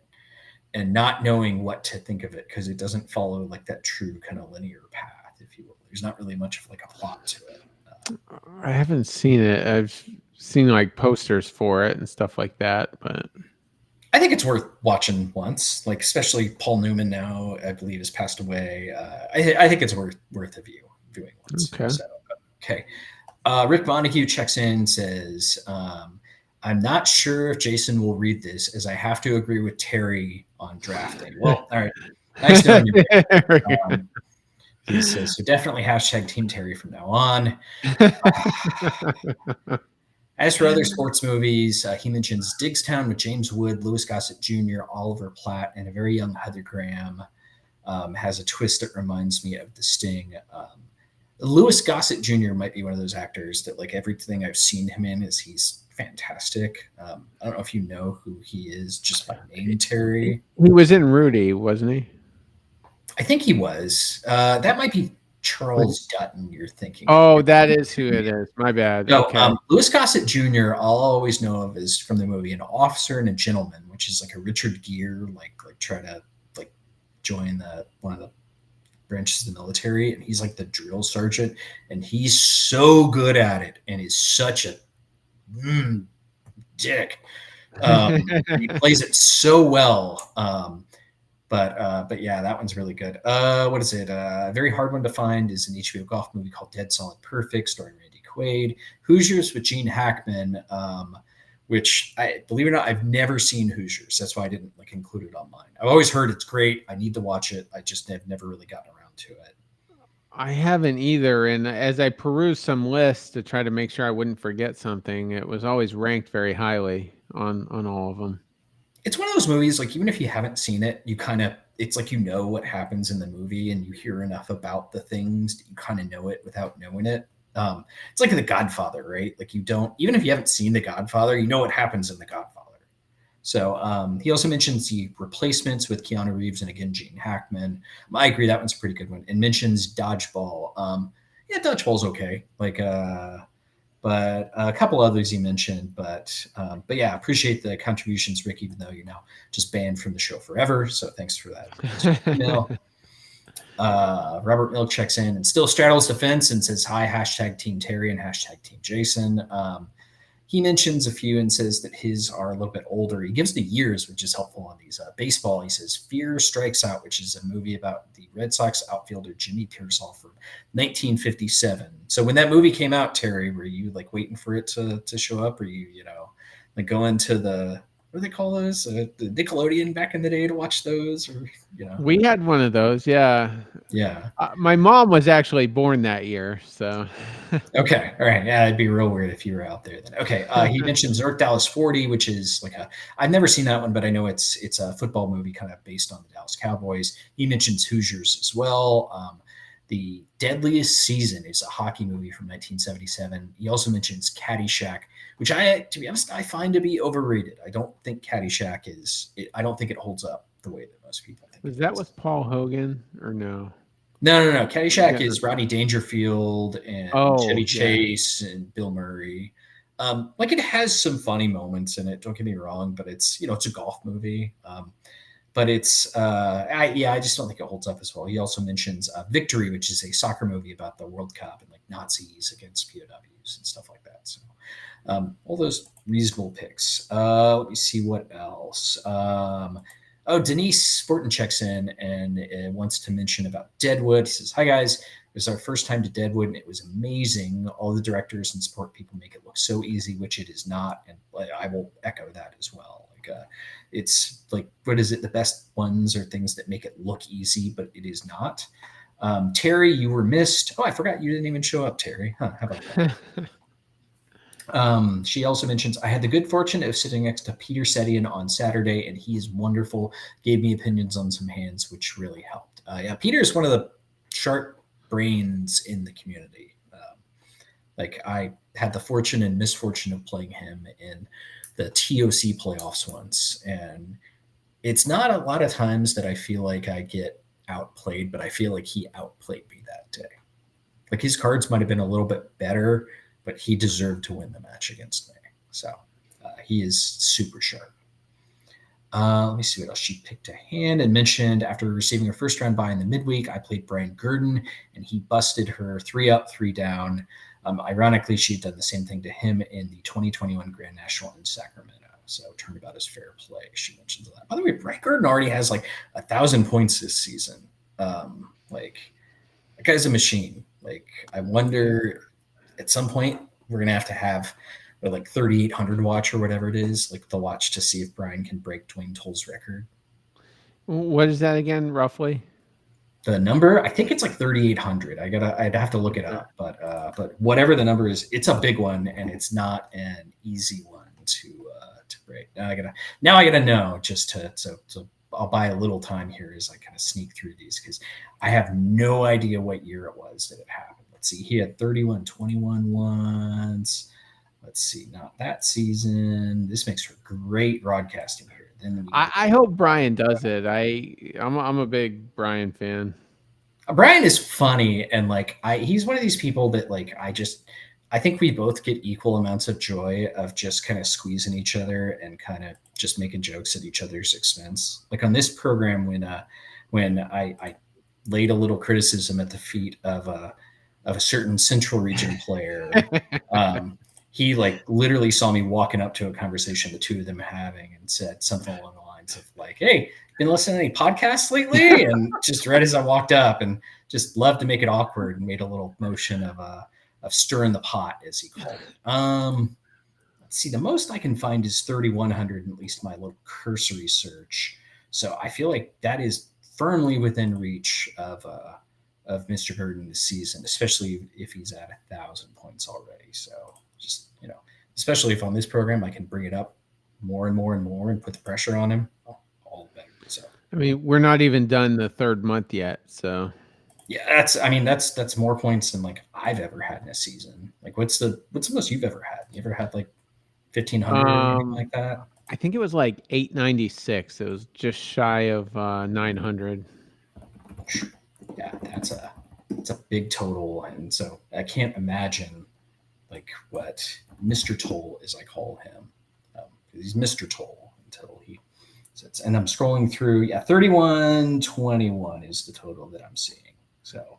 and not knowing what to think of it because it doesn't follow like that true kind of linear path, if you will. There's not really much of like a plot to it. I haven't seen it. I've seen like posters for it and stuff like that, but I think it's worth watching once, like especially Paul Newman now, I believe, has passed away. I think it's worth a viewing once. Okay. So, okay. Rick Vonnegut checks in, says, I'm not sure if Jason will read this as I have to agree with Terry on drafting. Well, all right. Nice knowing you. He says, so definitely hashtag Team Terry from now on. As for other sports movies, he mentions Diggstown with James Wood, Louis Gossett Jr., Oliver Platt, and a very young Heather Graham. Has a twist that reminds me of The Sting. Louis Gossett Jr. might be one of those actors that like everything I've seen him in is he's fantastic. I don't know if you know who he is just by name, Terry. He was in Rudy, wasn't he? I think he was. That might be Charles Dutton you're thinking. Oh, that is who it is. My bad. No, okay. Louis Gossett Jr. I'll always know of is from the movie An Officer and a Gentleman, which is like a Richard Gere, like try to like join one of the branches of the military, and he's like the drill sergeant, and he's so good at it, and is such a dick. He plays it so well. But yeah, that one's really good. What is it? A very hard one to find is an HBO golf movie called Dead Solid Perfect, starring Randy Quaid. Hoosiers with Gene Hackman, which I believe it or not, I've never seen Hoosiers. That's why I didn't like include it on mine. I've always heard it's great. I need to watch it. I just have never really gotten around to it. I haven't either. And as I perused some lists to try to make sure I wouldn't forget something, it was always ranked very highly on all of them. It's one of those movies, like even if you haven't seen it, you kind of, it's like you know what happens in the movie and you hear enough about the things that you kind of know it without knowing it. It's like The Godfather, right? Like you don't, even if you haven't seen The Godfather, you know what happens in The Godfather. So he also mentions The Replacements with Keanu Reeves and again, Gene Hackman. I agree, that one's a pretty good one. And mentions Dodgeball. Yeah, Dodgeball's okay. Like, but a couple others he mentioned, but yeah, appreciate the contributions, Rick, even though you're now just banned from the show forever. So thanks for that email. Robert Milk checks in and still straddles the fence and says, hi, hashtag Team Terry and hashtag Team Jason. He mentions a few and says that his are a little bit older. He gives the years, which is helpful on these. Baseball, he says, Fear Strikes Out, which is a movie about the Red Sox outfielder Jimmy Pearsall from 1957. So when that movie came out, Terry, were you like waiting for it to show up? Or you know, like going to the, what do they call those? The Nickelodeon back in the day to watch those? Or, you know? We had one of those, yeah. Yeah. My mom was actually born that year, so. Okay. All right. Yeah, it'd be real weird if you were out there then. Okay. He mentioned Zurich Dallas 40, which is like I've never seen that one, but I know it's a football movie kind of based on the Dallas Cowboys. He mentions Hoosiers as well. The Deadliest Season is a hockey movie from 1977. He also mentions Caddyshack, which to be honest, I find to be overrated. I don't think Caddyshack I don't think it holds up the way that most people think Was it that does. with Paul Hogan or no? No. Caddyshack Yeah. is Rodney Dangerfield and Oh, Chevy yeah. Chase and Bill Murray. Like it has some funny moments in it. Don't get me wrong, but it's it's a golf movie. But it's I just don't think it holds up as well. He also mentions Victory, which is a soccer movie about the World Cup and like Nazis against POWs and stuff like that. So all those reasonable picks. Let me see what else. Denise Sporton checks in and wants to mention about Deadwood. He says, "Hi guys, it was our first time to Deadwood and it was amazing. All the directors and support people make it look so easy, which it is not." And I will echo that as well. It's like, what is it? The best ones are things that make it look easy, but it is not. Terry, you were missed. Oh, I forgot you didn't even show up, Terry. Huh, how about that? She also mentions, "I had the good fortune of sitting next to Peter Setian on Saturday, and he is wonderful. Gave me opinions on some hands, which really helped." Yeah, Peter is one of the sharp brains in the community. I had the fortune and misfortune of playing him in the TOC playoffs once, and it's not a lot of times that I feel like I get outplayed, but I feel like he outplayed me that day. Like his cards might have been a little bit better, but he deserved to win the match against me. So he is super sharp. Let me see what else. She picked a hand and mentioned, "After receiving her first round bye in the midweek, I played Brian Gurdon and he busted her 3 up, 3 down. Ironically, she had done the same thing to him in the 2021 Grand National in Sacramento. So turnabout is fair play." She mentions that. By the way, Brian Gurdon already has like 1,000 points this season. That guy's a machine. I wonder at some point we're gonna have to have like 3,800 watch or whatever it is, like the watch to see if Brian can break Dwayne Toll's record. What is that again, roughly? The number, I think it's like 3,800. I'd have to look it up, but whatever the number is, it's a big one and it's not an easy one to break. Now I gotta know just so I'll buy a little time here as I kind of sneak through these because I have no idea what year it was that it happened. Let's see, he had 31-21 once. Let's see, not that season. This makes for great broadcasting here. Then I hope Brian does it. I'm a big Brian fan. Brian is funny and he's one of these people that I think we both get equal amounts of joy of just kind of squeezing each other and kind of just making jokes at each other's expense. Like on this program when I laid a little criticism at the feet of a certain Central Region player. He literally saw me walking up to a conversation the two of them having and said something along the lines of "Hey, been listening to any podcasts lately?" And just right as I walked up and just loved to make it awkward and made a little motion of stirring the pot, as he called it. Let's see, the most I can find is 3,100, at least my little cursory search. So I feel like that is firmly within reach of Mr. Gurdon this season, especially if he's at 1,000 points already. So just, especially if on this program I can bring it up more and more and more and put the pressure on him, all the better. So I mean, we're not even done the 3rd month yet, so yeah, that's more points than I've ever had in a season. What's the most you've ever had? You ever had 1,500 or anything like that? I think it was 896. It was just shy of 900. Yeah, it's a big total, and so I can't imagine what Mr. Toll, as I call him. He's Mr. Toll until he sits. And I'm scrolling through. Yeah, 31-21 is the total that I'm seeing. So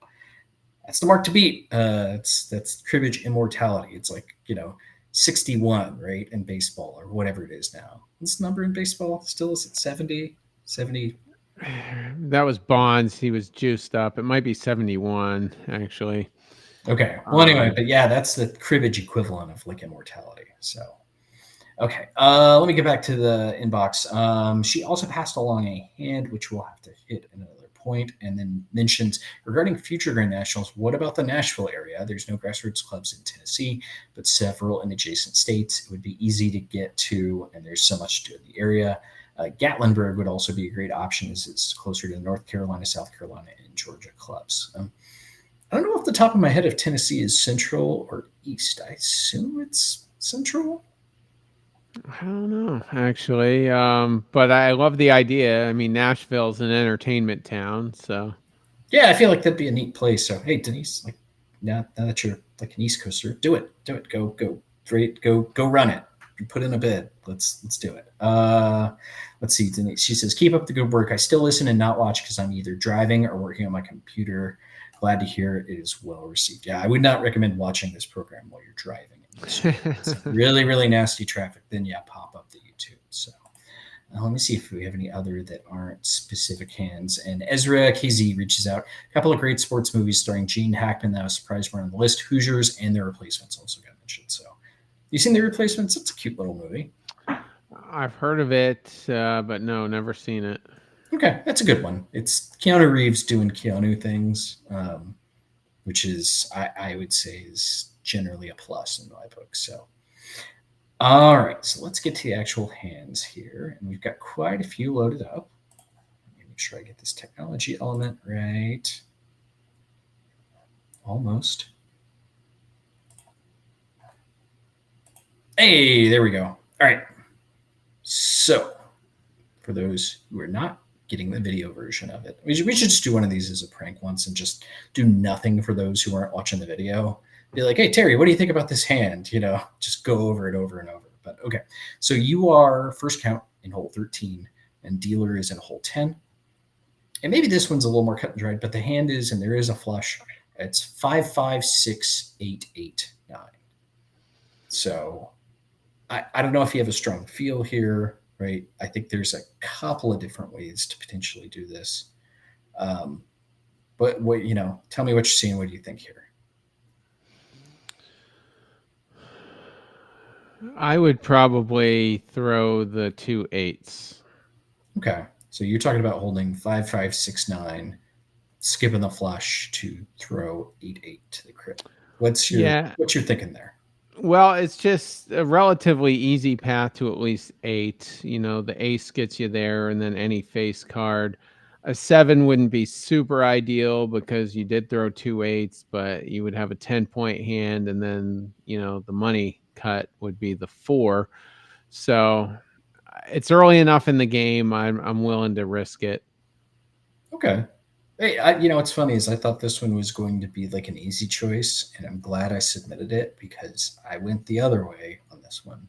that's the mark to beat. That's cribbage immortality. It's 61, right, in baseball or whatever it is now. What's the number in baseball? Still is it 70? 70? That was Bonds. He was juiced up. It might be 71, actually. Okay. Well, anyway, but yeah, that's the cribbage equivalent of immortality. So, okay. Let me get back to the inbox. She also passed along a hand, which we'll have to hit another point, and then mentions regarding future Grand Nationals. What about the Nashville area? There's no grassroots clubs in Tennessee, but several in adjacent states. It would be easy to get to, and there's so much to do in the area. Gatlinburg would also be a great option as it's closer to North Carolina, South Carolina, and Georgia clubs. I don't know off the top of my head if Tennessee is central or east. I assume it's central. I don't know, actually. But I love the idea. I mean, Nashville's an entertainment town, so Yeah, I feel like that'd be a neat place. So, hey, Denise, like now that you're like an East Coaster, do it, go, great, go, run it. You put in a bid. Let's do it. Let's see, Denise. She says, keep up the good work. I still listen and not watch because I'm either driving or working on my computer. Glad to hear it is well received. Yeah, I would not recommend watching this program while you're driving. Unless it's really, really nasty traffic. Then yeah, pop up the YouTube. So. Let me see if we have any other that aren't specific hands. And Ezra KZ reaches out. A couple of great sports movies starring Gene Hackman that I was surprised were on the list. Hoosiers and Their Replacements also got mentioned. So, you seen Their Replacements? It's a cute little movie. I've heard of it, but no, never seen it. Okay, that's a good one. It's Keanu Reeves doing Keanu things, which is I would say is generally a plus in my book. So. All right, so let's get to the actual hands here. And we've got quite a few loaded up. Let me make sure I get this technology element right. Almost. Hey, there we go. All right. So, for those who are not getting the video version of it, we should just do one of these as a prank once and just do nothing for those who aren't watching the video. Be like, hey, Terry, what do you think about this hand? Just go over it over and over. But okay, so you are first count in hole 13 and dealer is in hole 10. And maybe this one's a little more cut and dried, but the hand is, and there is a flush. It's 5, 5, 6, 8, 8, 9. So I don't know if you have a strong feel here, right? I think there's a couple of different ways to potentially do this. But tell me what you're seeing. What do you think here? I would probably throw the 2 8s. Okay. So you're talking about holding 5, 5, 6, 9, skipping the flush to throw 8, 8 to the crib. What's your Yeah. thinking there? Well, it's just a relatively easy path to at least 8. The ace gets you there, and then any face card. A 7 wouldn't be super ideal because you did throw 2 8s, but you would have a 10-point hand, and then, the money cut would be the 4. So it's early enough in the game. I'm willing to risk it. Okay. Hey, what's funny is I thought this one was going to be like an easy choice, and I'm glad I submitted it because I went the other way on this one.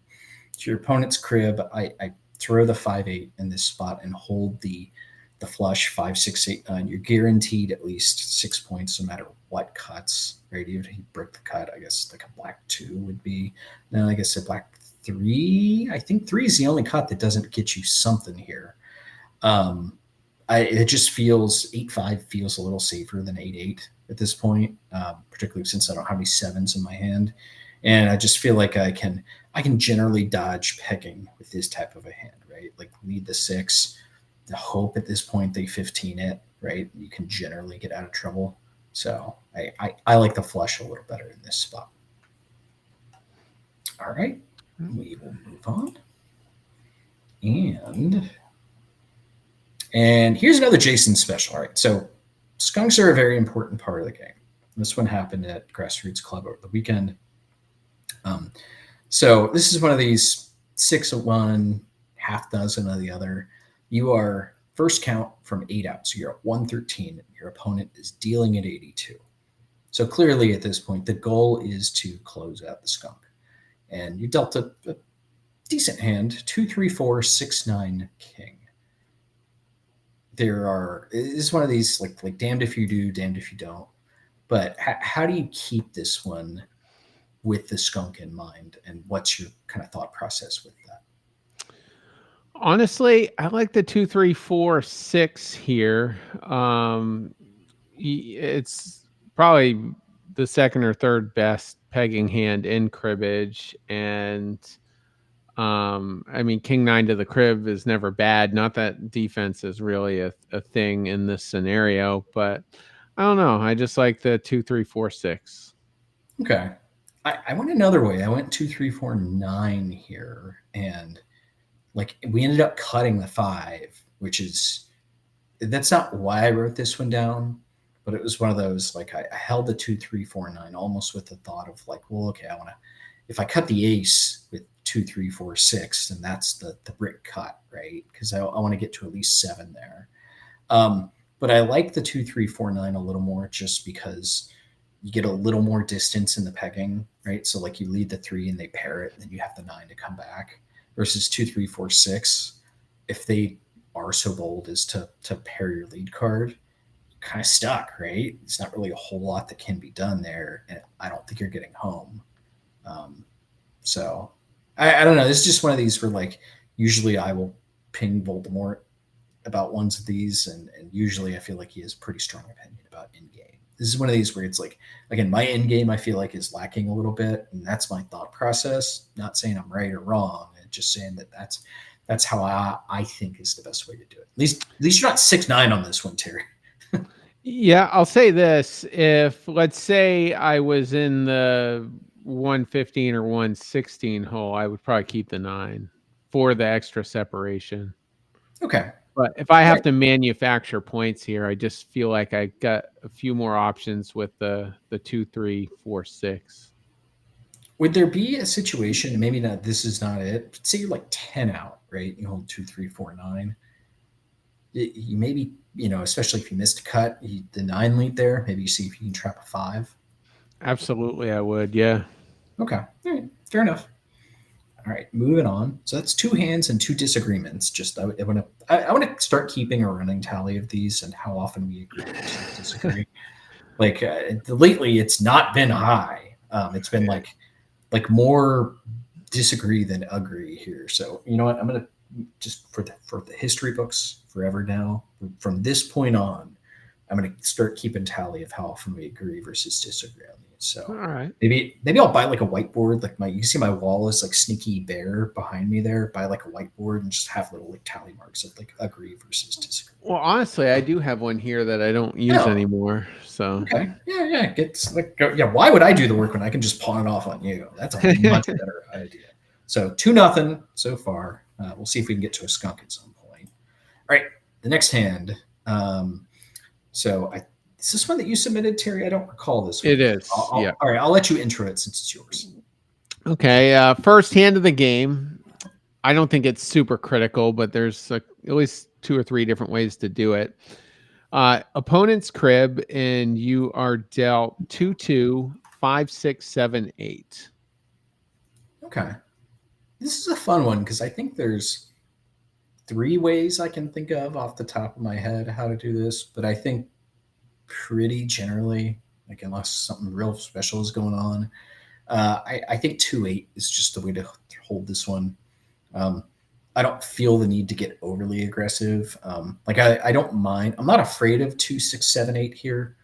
To your opponent's crib, I throw the 5, 8 in this spot and hold the flush 5, 6, 8, 9. You're guaranteed at least 6 points no matter what cuts, right? Even if you break the cut, I guess like a black 2 would be. No, I guess a black 3. I think 3 is the only cut that doesn't get you something here. It just feels 8-5 feels a little safer than 8-8 at this point, particularly since I don't have any 7s in my hand, and I just feel like I can generally dodge pegging with this type of a hand, right? Like lead the 6, the hope at this point they 15 it, right? You can generally get out of trouble. So I like the flush a little better in this spot. All right, we will move on. And here's another Jason special. All right, so skunks are a very important part of the game. This one happened at Grassroots Club over the weekend. So this is one of these 6 of one, half dozen of the other. You are first count from 8 out, so you're at 113. Your opponent is dealing at 82. So clearly at this point, the goal is to close out the skunk. And you dealt a decent hand, 2, 3, 4, 6, 9, king. It's one of these like damned if you do, damned if you don't. But how do you keep this one with the skunk in mind, and what's your kind of thought process with that? Honestly, I like the 2, 3, 4, 6 here. It's probably the second or third best pegging hand in cribbage, and I mean, king 9 to the crib is never bad. Not that defense is really a thing in this scenario, but I don't know. I just like the 2, 3, 4, 6. Okay. I went another way. I went 2, 3, 4, 9 here. And like we ended up cutting the 5, which is, that's not why I wrote this one down, but it was one of those like I held the 2 3 4 9 almost with the thought of like, well, okay, I want to if I cut the ace with 2 3 4 6, then that's the brick cut, right? Because I want to get to at least 7 there. But I like the 2 3 4 9 a little more just because you get a little more distance in the pegging, right? So like you lead the 3 and they pair it, and then you have the 9 to come back. Versus 2 3 4 6, if they are so bold as to pair your lead card, you're kind of stuck, right? It's not really a whole lot that can be done there, and I don't think you're getting home. Um, so I don't know. This is just one of these where like usually I will ping Voldemort about ones of these, and usually I feel like he has a pretty strong opinion about in game. This is one of these where it's like, again, my end game I feel like is lacking a little bit, and that's my thought process. Not saying I'm right or wrong, and just saying that that's how I think is the best way to do it. At least you're not 6-9 on this one, Terry. Yeah, I'll say this. If let's say I was in the 115 or 116 hole, I would probably keep the 9 for the extra separation. Okay. But if I have Right. to manufacture points here, I just feel like I got a few more options with the 2 3 4 6. Would there be a situation, maybe not, this is not it, but say you're like 10 out, right? You hold 2 3 4 9. You maybe, especially if you missed a cut, the 9 lead there, maybe you see if you can trap a 5. Absolutely, I would. Yeah. Okay. All right. Fair enough. All right, moving on. So that's 2 hands and 2 disagreements. Just I want to start keeping a running tally of these and how often we agree versus disagree. Like lately, it's not been high. It's been like more disagree than agree here. So you know what? I'm gonna just for the history books forever now. From this point on, I'm gonna start keeping tally of how often we agree versus disagree on these. All So right. maybe I'll buy like a whiteboard. Like you see my wall is like sneaky bear behind me there. Buy like a whiteboard and just have little like tally marks of like agree versus disagree. Well, honestly, I do have one here that I don't use Oh, anymore. So okay. Yeah. Gets like yeah. Why would I do the work when I can just pawn it off on you? That's a much better idea. So 2-0 so far. We'll see if we can get to a skunk at some point. All right, the next hand. So is this one that you submitted, Terry? I don't recall this one. it is. Yeah. All right, I'll let you intro it since it's yours. Okay. First hand of the game. I don't think it's super critical, but there's at least 2 or 3 different ways to do it. Opponent's crib, and you are dealt 2 5 6 7 8. Okay, this is a fun one because I think there's 3 ways I can think of off the top of my head how to do this, but I think pretty generally, like unless something real special is going on, I think 2-8 is just the way to hold this one. Um, I don't feel the need to get overly aggressive. Like I don't mind. I'm not afraid of 2 6 7 8 here,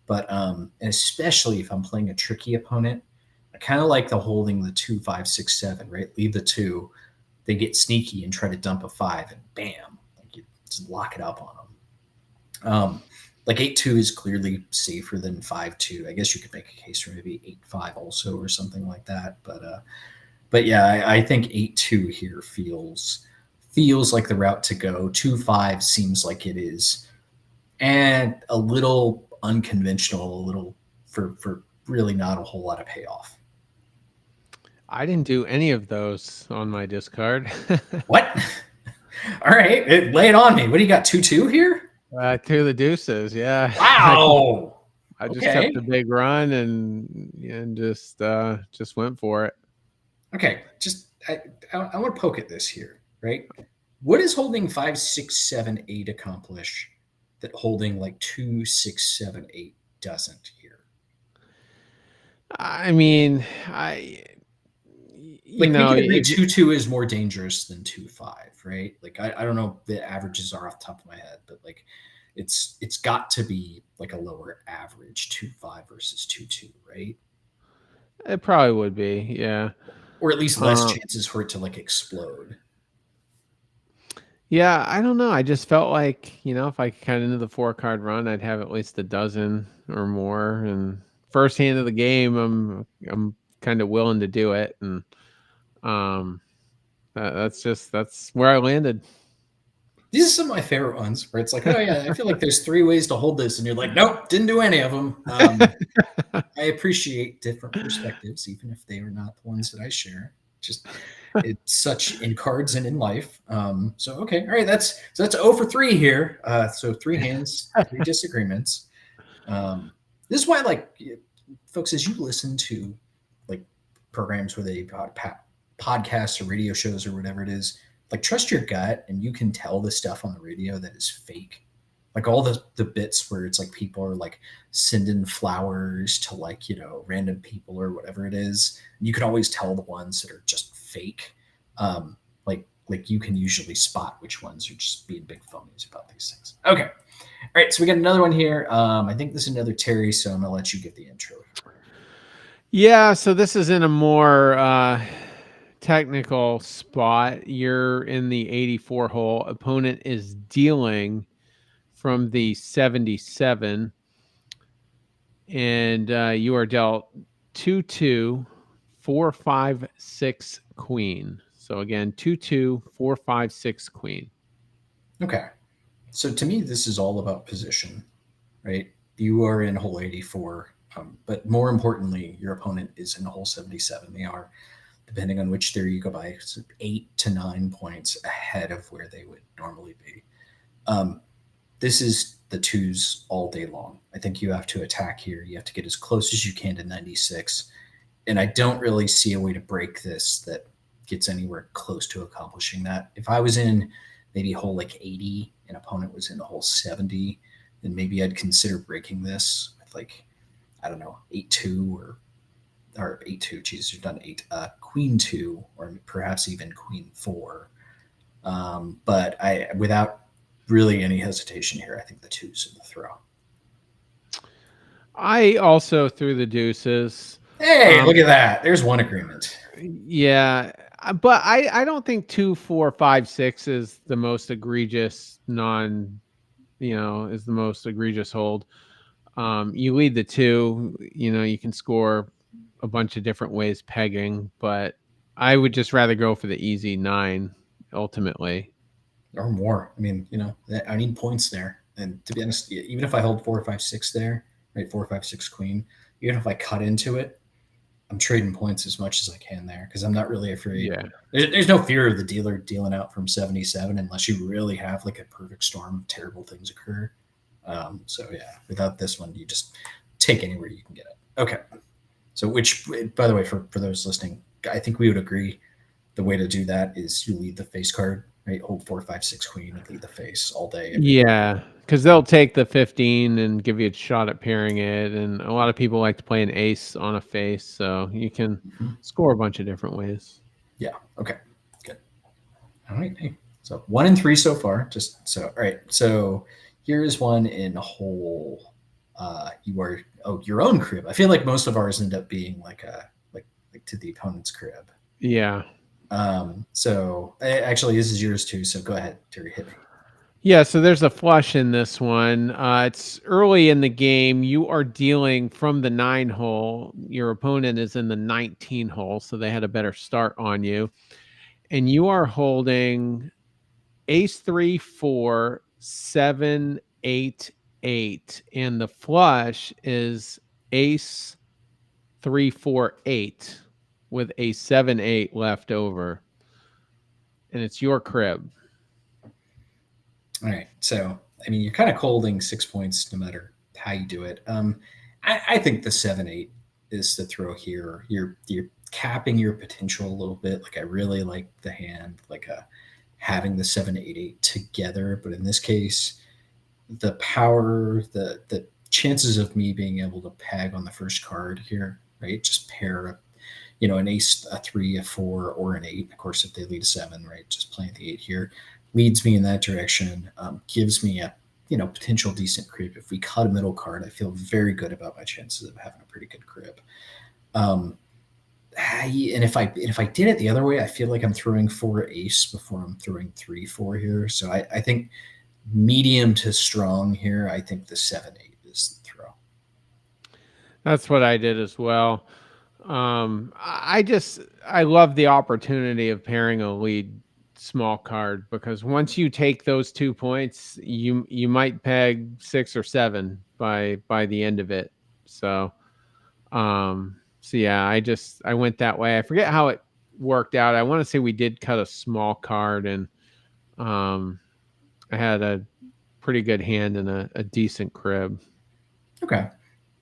but and especially if I'm playing a tricky opponent, I kind of like the holding the 2 5 6 7. Right, leave the 2. They get sneaky and try to dump a 5, and bam, like you just lock it up on them. Like 8-2 is clearly safer than 5-2. I guess you could make a case for maybe 8-5 also or something like that. But yeah, I think 8-2 here feels like the route to go. 2-5 seems like it is, and a little unconventional, a little for really not a whole lot of payoff. I didn't do any of those on my discard. What? All right, lay it on me. What do you got? 2-2 here? 2 the deuces. Yeah. Wow. I just took the Okay. big run and just went for it. Okay. Just I want to poke at this here, right? What does holding 5 6 7 8 accomplish that holding like 2 6 7 8 doesn't here? I mean, I you Like we know, can agree if 2-2 is more dangerous than 2-5, right? Like I don't know if the averages are off the top of my head, but like it's got to be like a lower average 2-5 versus 2-2, right? it probably would be, yeah. Or at least less Uh, chances for it to like explode. yeah, I don't know. I just felt like, if I cut into the 4 card run, I'd have at least a dozen or more. And first hand of the game, I'm kind of willing to do it, and um, that's where I landed. These are some of my favorite ones where it's like, oh yeah, I feel like there's 3 ways to hold this, and you're like, nope, didn't do any of them. I appreciate different perspectives, even if they are not the ones that I share. Just it's such in cards and in life. So okay, all right, that's 0 for 3 here. So 3 hands, 3 disagreements. Um, this is why, like, folks, as you listen to like programs where they podcasts or radio shows or whatever it is, like trust your gut, and you can tell the stuff on the radio that is fake. Like all the bits where it's like people are like sending flowers to like random people or whatever it is. You can always tell the ones that are just fake. Like you can usually spot which ones are just being big phonies about these things. Okay. All right, so we got another one here. I think this is another Terry, so I'm gonna let you give the intro. Yeah, so this is in a more technical spot. You're in the 84 hole. Opponent is dealing from the 77, and you are dealt 2-2, 4-5-6 queen. So again, 2-2, 4-5-6 queen. Okay, so to me, this is all about position, right? You are in hole 84, but more importantly, your opponent is in hole 77. They are, depending on which theory you go by, 8 to 9 points ahead of where they would normally be. This is the twos all day long. I think you have to attack here. You have to get as close as you can to 96. And I don't really see a way to break this that gets anywhere close to accomplishing that. If I was in maybe hole like 80 and opponent was in the hole 70, then maybe I'd consider breaking this with like, I don't know, 8-2 or 8-2. Jesus, you've done 8. Queen 2, or perhaps even Queen 4. But I, without really any hesitation here, I think the twos are the throw. I also threw the deuces. Hey, look at that. There's one agreement. Yeah, but I don't think 2, 4, 5, 6 is the most egregious is the most egregious hold. You lead the 2, you can score a bunch of different ways pegging, but I would just rather go for the easy 9 ultimately. Or more. I mean, I need points there. And to be honest, even if I hold 4, 5, 6 there, right, 4, 5, 6 queen, even if I cut into it, I'm trading points as much as I can there because I'm not really afraid. Yeah. There's no fear of the dealer dealing out from 77 unless you really have like a perfect storm of terrible things occur. So yeah, without this one, you just take anywhere you can get it. Okay. So which, by the way, for those listening, I think we would agree the way to do that is you lead the face card, right? Hold 4, 5, 6 queen and lead the face all day. Yeah, because they'll take the 15 and give you a shot at pairing it, and a lot of people like to play an ace on a face, so you can score a bunch of different ways. Yeah. Okay. Good. All right. Hey. So 1 and 3 so far. Just so all right. So here's one in hole. You are your own crib. I feel like most of ours end up being like to the opponent's crib. Yeah. So actually, this is yours too. So go ahead, Terry, hit me. Yeah, so there's a flush in this one. It's early in the game. You are dealing from the 9 hole. Your opponent is in the 19 hole, so they had a better start on you. And you are holding ace 3, 4, 7, 8, 8. And the flush is ace 3, 4, 8 with a 7, 8 left over. And it's your crib. All right. So, I mean, you're kind of holding 6 points no matter how you do it. I think the 7, 8 is the throw here. You're capping your potential a little bit. Like I really like the hand, like having the 7, 8, 8 together. But in this case, the power, the chances of me being able to peg on the first card here, right? Just pair an ace, a 3, a 4, or an 8. Of course, if they lead a 7, right? Just playing the 8 here leads me in that direction, gives me a potential decent crib. If we cut a middle card, I feel very good about my chances of having a pretty good crib. And if I did it the other way, I feel like I'm throwing 4 ace before I'm throwing 3, 4 here. So I think medium to strong here. I think the 7, 8 is the throw. That's what I did as well. I love the opportunity of pairing a lead small card, because once you take those 2 points, you might peg 6 or 7 by the end of it. So yeah, I went that way. I forget how it worked out. I want to say we did cut a small card, and um I had a pretty good hand and a decent crib. Okay.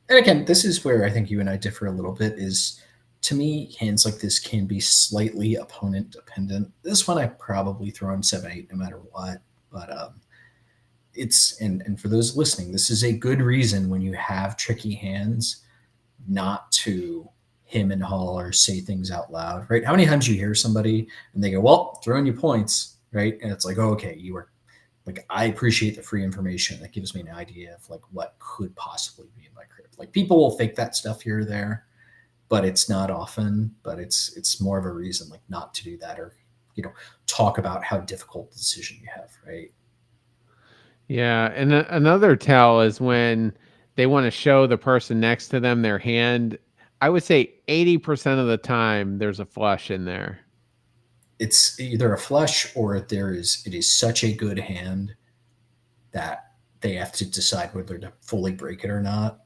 And again, this is where I think you and I differ a little bit. Is to me, hands like this can be slightly opponent dependent. This one I probably throw in 7-8 no matter what. But it's and for those listening, this is a good reason when you have tricky hands not to him and haul or say things out loud, right? How many times you hear somebody and they go, "Well, throwing you points," right? And it's like, "Oh, okay, you were like, I appreciate the free information. That gives me an idea of like what could possibly be in my crib." Like people will fake that stuff here or there, but it's not often. But it's more of a reason like not to do that, or talk about how difficult the decision you have, right? Yeah, and another tell is when they want to show the person next to them their hand. I would say 80% of the time there's a flush in there. It's either a flush or it is such a good hand that they have to decide whether to fully break it or not.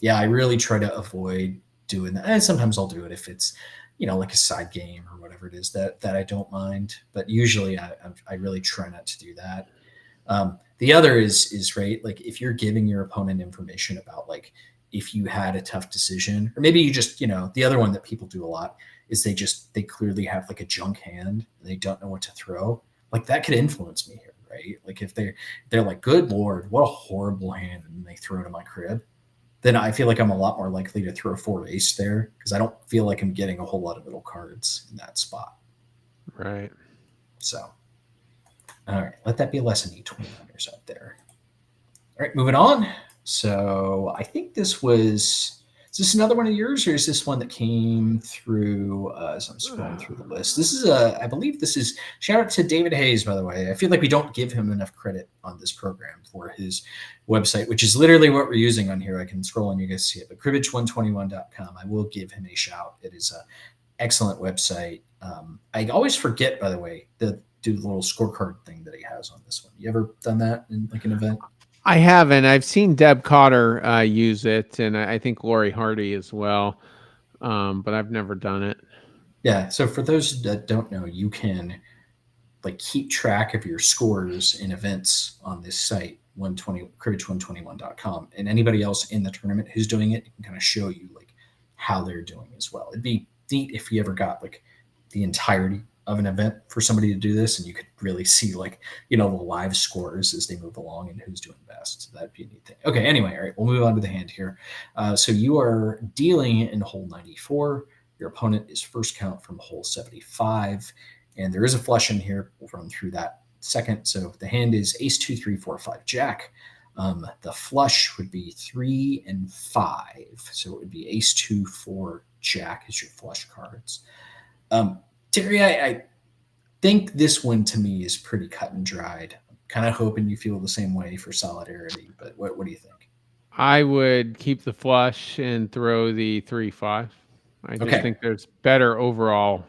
Yeah, I really try to avoid doing that. And sometimes I'll do it if it's, like a side game or whatever it is that I don't mind. But usually I really try not to do that. The other is right. Like if you're giving your opponent information about like if you had a tough decision, or maybe you just, the other one that people do a lot is they clearly have like a junk hand and they don't know what to throw. Like that could influence me here, right? Like if they're like, "Good Lord, what a horrible hand," and they throw it in my crib, then I feel like I'm a lot more likely to throw a 4 ace there because I don't feel like I'm getting a whole lot of middle cards in that spot. Right. So, all right, let that be a lesson, E29ers out there. All right, moving on. So I think this was. Is this another one of yours, or is this one that came through as I'm scrolling through the list? This is I believe this is. Shout out to David Hayes, by the way. I feel like we don't give him enough credit on this program for his website, which is literally what we're using on here. I can scroll and you guys see it, but cribbage121.com. I will give him a shout. It is an excellent website. I always forget, by the way, to do the little scorecard thing that he has on this one. You ever done that in like an event? I haven't. I've seen Deb Cotter use it, and I think Lori Hardy as well, but I've never done it. Yeah. So for those that don't know, you can like keep track of your scores in events on this site, 120 cribbage121.com, and anybody else in the tournament who's doing it can kind of show you like how they're doing as well. It'd be neat if you ever got like the entirety of an event for somebody to do this and you could really see like the live scores as they move along and who's doing best. So that'd be a neat thing. Okay, anyway, all right, we'll move on to the hand here. So you are dealing in hole 94. Your opponent is first count from hole 75, and there is a flush in here. We'll run through that second. So the hand is ace 2 3 4 5 jack. The flush would be 3 and 5, so it would be ace 2 4 jack as your flush cards. Terry, I think this one to me is pretty cut and dried. I'm kind of hoping you feel the same way for solidarity, but what do you think? I would keep the flush and throw the 3-5. I just Okay. think there's better overall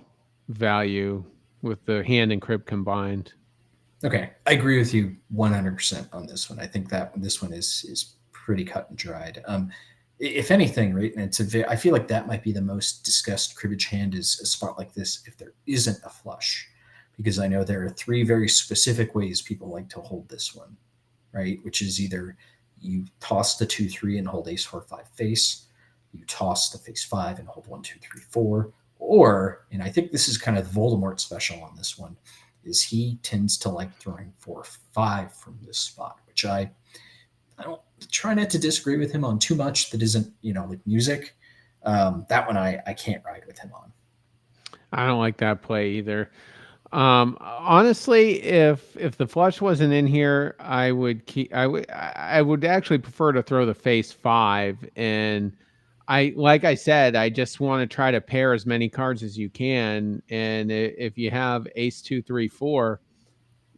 value with the hand and crib combined. Okay. I agree with you 100% on this one. I think that this one is pretty cut and dried. If anything, right, and I feel like that might be the most discussed cribbage hand is a spot like this if there isn't a flush, because I know there are 3 very specific ways people like to hold this one, right? Which is either you toss the 2-3 and hold ace 4-5 face, you toss the face 5 and hold 1-2-3-4, or, and I think this is kind of Voldemort special on this one, is he tends to like throwing 4-5 from this spot, which I don't try not to disagree with him on too much that isn't, like music. That one I can't ride with him on. I don't like that play either. Honestly, if the flush wasn't in here, I would keep. I would actually prefer to throw the face 5. And like I said, I just want to try to pair as many cards as you can. And if you have ace 2 3 4,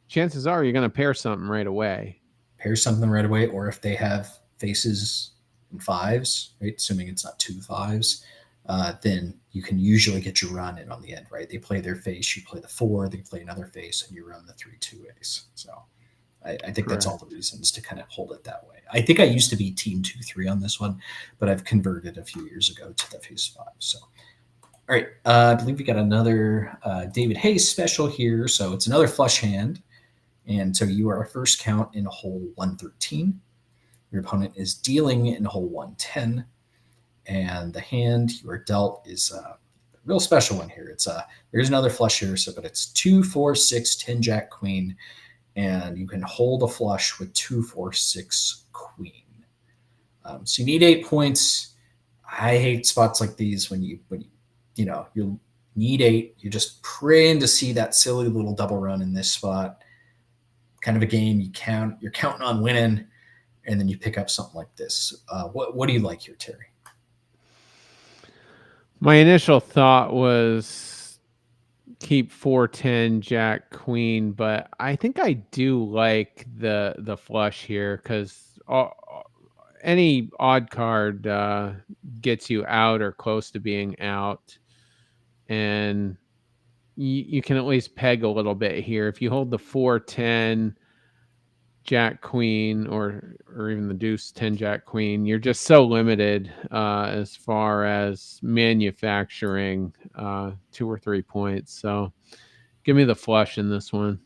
chances are you're going to pair something right away. Pair something right away, or if they have faces and 5s, right? Assuming it's not 2 5s, then you can usually get your run in on the end, right? They play their face, you play the 4, they play another face, and you run the 3-2 ace. So I think that's all the reasons to kind of hold it that way. I think I used to be team 2-3 on this one, but I've converted a few years ago to the face 5. So, all right, I believe we got another David Hayes special here. So it's another flush hand. And so you are first count in hole 113. Your opponent is dealing in hole 110. And the hand you are dealt is a real special one here. It's there's another flush here, so but it's 2, 4, 6, 10 Jack Queen, and you can hold a flush with 2, 4, 6 Queen. So you need 8 points. I hate spots like these when you need 8. You're just praying to see that silly little double run in this spot. Kind of a game you're counting on winning, and then you pick up something like this. What do you like here, Terry? My initial thought was keep 4-10 Jack Queen, but I think I do like the flush here because any odd card gets you out or close to being out, and you can at least peg a little bit here. If you hold the 4-10 Jack Queen or even the deuce 10 Jack Queen, you're just so limited as far as manufacturing 2 or 3 points. So give me the flush in this one.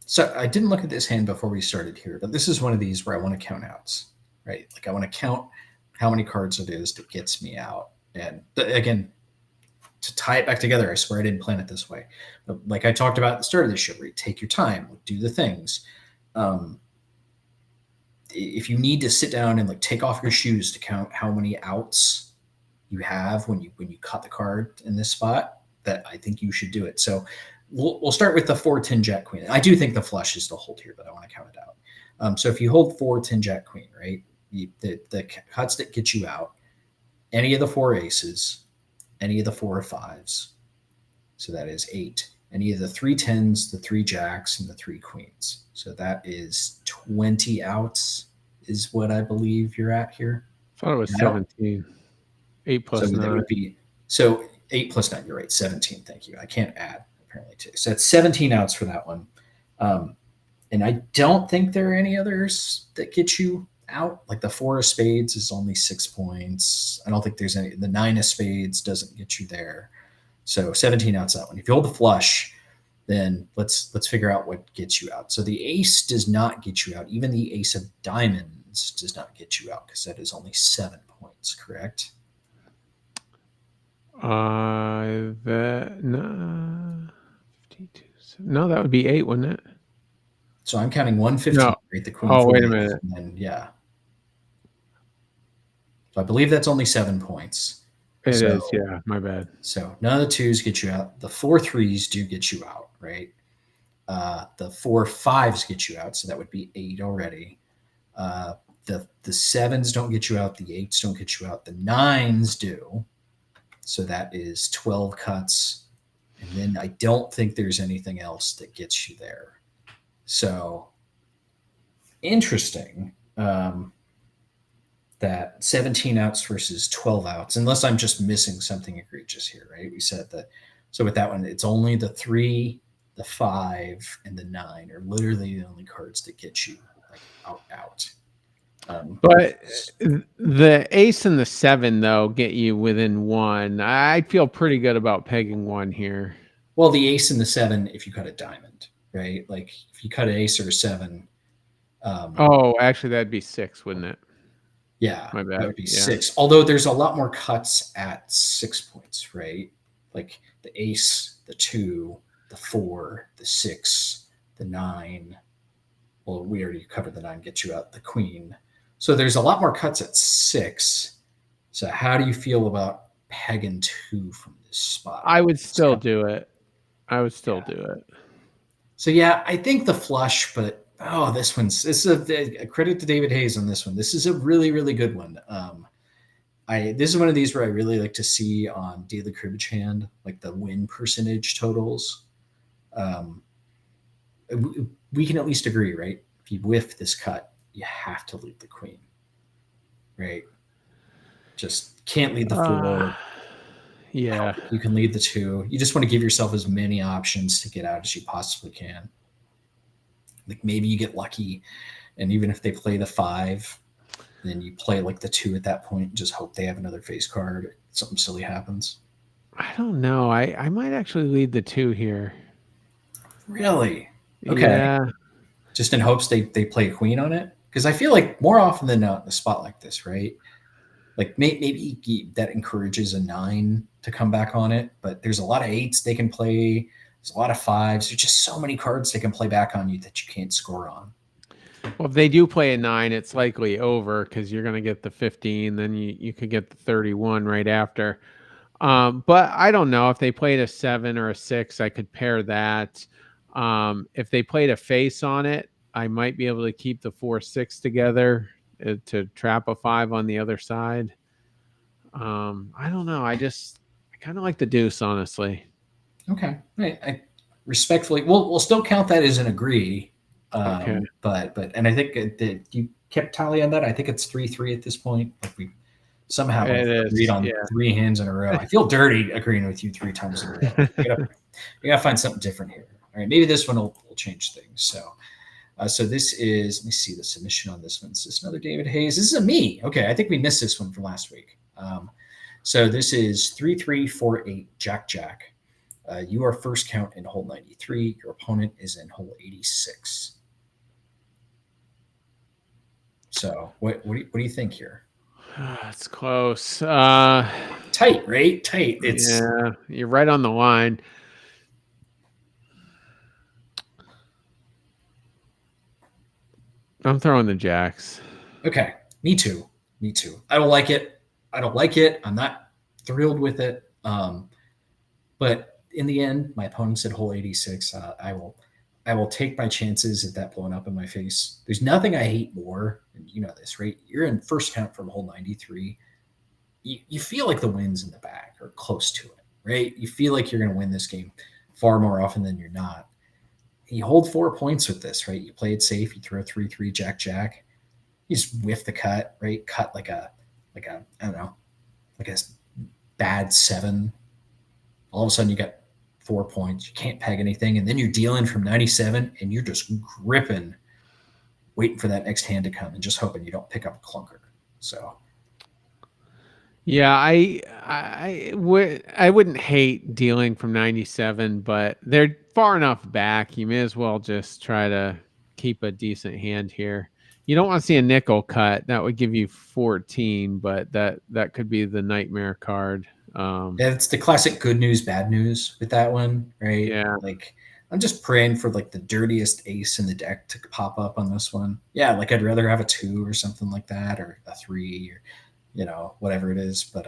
So I didn't look at this hand before we started here, but this is one of these where I want to count outs, right? Like I want to count how many cards it is that gets me out. And again, to tie it back together, I swear I didn't plan it this way. But like I talked about at the start of the show, where you take your time, do the things. If you need to sit down and like take off your shoes to count how many outs you have when you cut the card in this spot, that I think you should do it. So we'll start with the 4-10 Jack Queen. I do think the flush is the hold here, but I want to count it out. So if you hold 4-10 Jack Queen, right, the cuts that get you out, any of the 4 aces, any of the 4 5s, so that is 8. Any of the 3 10s, the 3 jacks, and the 3 queens. So that is 20 outs is what I believe you're at here. I thought it was 17. 8 plus 9. That would be, so 8 plus 9, you're right, 17. Thank you. I can't add, apparently, too. So that's 17 outs for that one. And I don't think there are any others that get you out. Like the 4 of spades is only 6 points. I don't think there's any. The 9 of spades doesn't get you there. So 17 outs that one. If you hold the flush, then let's figure out what gets you out. So the ace does not get you out. Even the ace of diamonds does not get you out because that is only 7 points, correct? No, 52. No, that would be 8, wouldn't it? So I'm counting 115, no. Right? The queen. Oh, wait a minute. And then, yeah. So I believe that's only 7 points. It is, yeah. My bad. So none of the 2s get you out. The 4 3s do get you out, right? The 4 5s get you out, so that would be 8 already. The 7s don't get you out. The 8s don't get you out. The 9s do. So that is 12 cuts. And then I don't think there's anything else that gets you there. So interesting that 17 outs versus 12 outs, unless I'm just missing something egregious here, right? We said that. So with that one, it's only the 3, the 5, and the 9 are literally the only cards that get you like out. But the ace and the 7, though, get you within 1. I feel pretty good about pegging 1 here. Well, the ace and the 7, if you cut a diamond, right? Like if you cut an ace or a 7. Actually, that'd be 6, wouldn't it? Yeah, my bad. That would be 6. Although there's a lot more cuts at 6 points, right? Like the ace, the 2, the 4, the 6, the 9. Well, we already covered the 9, get you out, the queen. So there's a lot more cuts at 6. So how do you feel about pegging 2 from this spot? I would still do it. Do it. So yeah, I think the flush, but this is a credit to David Hayes on this one. This is a really, really good one. This is one of these where I really like to see on daily cribbage hand, like the win percentage totals. We can at least agree, right? If you whiff this cut, you have to lead the queen, right? Just can't lead the 4. Yeah. You can lead the 2. You just want to give yourself as many options to get out as you possibly can. Like maybe you get lucky, and even if they play the 5, then you play like the 2 at that point and just hope they have another face card or something silly happens. I don't know. I might actually lead the 2 here. Really? Okay. Yeah. Just in hopes they play a queen on it? Because I feel like more often than not in a spot like this, right? Like maybe that encourages a 9 to come back on it, but there's a lot of 8s they can play. There's a lot of 5s. There's just so many cards they can play back on you that you can't score on. Well, if they do play a 9, it's likely over because you're going to get the 15. Then you could get the 31 right after. But I don't know if they played a 7 or a 6, I could pair that. If they played a face on it, I might be able to keep the 4-6 together to trap a 5 on the other side. I don't know. I kind of like the deuce, honestly. Okay. I respectfully, we'll still count that as an agree. Okay. But and I think that you kept tally on that. I think it's 3-3 at this point. Like we somehow It agreed is. on Yeah. 3 hands in a row. I feel dirty agreeing with you 3 times in a row. You gotta find something different here. All right, maybe this one will change things. So this is, let me see the submission on this one. Is this another David Hayes? This is a me. Okay, I think we missed this one from last week. So this is 3-3-4-8 Jack Jack. You are first count in hole 93. Your opponent is in hole 86. So what do you think here? It's close. Tight, right? Tight. Yeah, you're right on the line. I'm throwing the jacks. Okay, me too. I don't like it. I'm not thrilled with it. But in the end, my opponent's at hole 86. I will take my chances at that blowing up in my face. There's nothing I hate more, and you know this, right? You're in first count from hole 93. You feel like the wind's in the back or close to it, right? You feel like you're going to win this game far more often than you're not. You hold 4 points with this, right? You play it safe. You throw 3-3 Jack Jack. You just whiff the cut, right? Cut like a I don't know, like a bad 7. All of a sudden you got 4 points. You can't peg anything, and then you're dealing from 97, and you're just gripping, waiting for that next hand to come, and just hoping you don't pick up a clunker. So. Yeah, I wouldn't hate dealing from 97, but they're far enough back. You may as well just try to keep a decent hand here. You don't want to see a nickel cut. That would give you 14, but that could be the nightmare card. Yeah, it's the classic good news, bad news with that one, right? Yeah. Like I'm just praying for like the dirtiest ace in the deck to pop up on this one. Yeah, like I'd rather have a 2 or something like that, or a 3, or whatever it is. But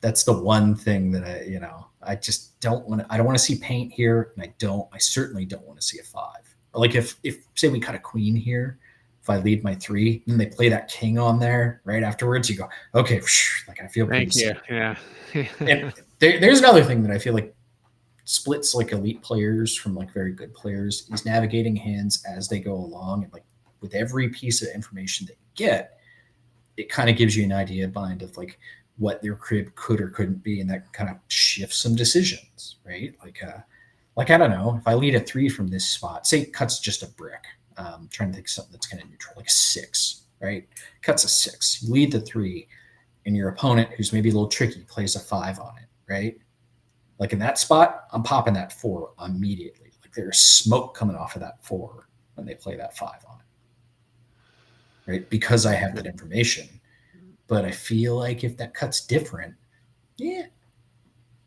that's the one thing that I just don't want to. I don't want to see paint here, and I certainly don't want to see a 5. Or like if say we cut a queen here, if I lead my 3, and they play that king on there right afterwards, you go, okay, like I feel pretty Thank you. safe. Yeah. And there's another thing that I feel like splits like elite players from like very good players is navigating hands as they go along, and like with every piece of information that you get, it kind of gives you an idea behind of like what their crib could or couldn't be, and that kind of shifts some decisions, right? Like I don't know, if I lead a 3 from this spot, say cuts just a brick, trying to think of something that's kind of neutral, like a 6, right? Cuts a 6, you lead the 3, and your opponent, who's maybe a little tricky, plays a 5 on it, right? Like in that spot, I'm popping that 4 immediately. Like there's smoke coming off of that 4 when they play that 5 on it, right? Because I have that information. But I feel like if that cut's different, yeah,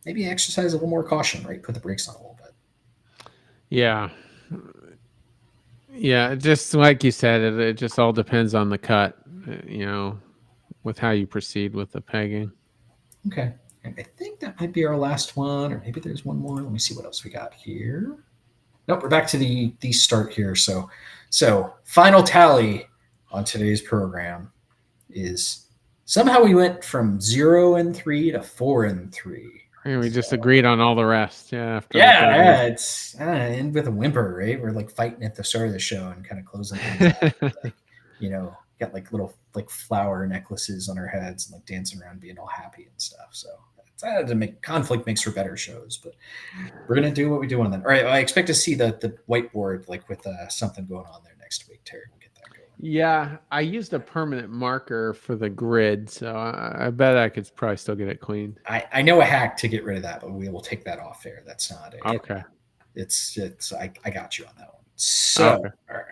maybe exercise a little more caution, right? Put the brakes on a little bit. Yeah. Yeah, just like you said, it just all depends on the cut, with how you proceed with the pegging. Okay. And I think that might be our last one, or maybe there's one more. Let me see what else we got here. Nope, we're back to the start here. So final tally on today's program is somehow we went from 0-3 to 4-3. And we just agreed on all the rest. Yeah. It's end with a whimper, right? We're like fighting at the start of the show and kind of closing things out. Like, got got like little like flower necklaces on our heads and like dancing around being all happy and stuff. So to make conflict makes for better shows, but we're gonna do what we do on that. All right, I expect to see the whiteboard like with something going on there next week. Terry, we'll get that going. Yeah, I used a permanent marker for the grid, so I bet I could probably still get it cleaned. I know a hack to get rid of that, but we will take that off air. That's not a. Okay. It's I got you on that one. So Okay. all right.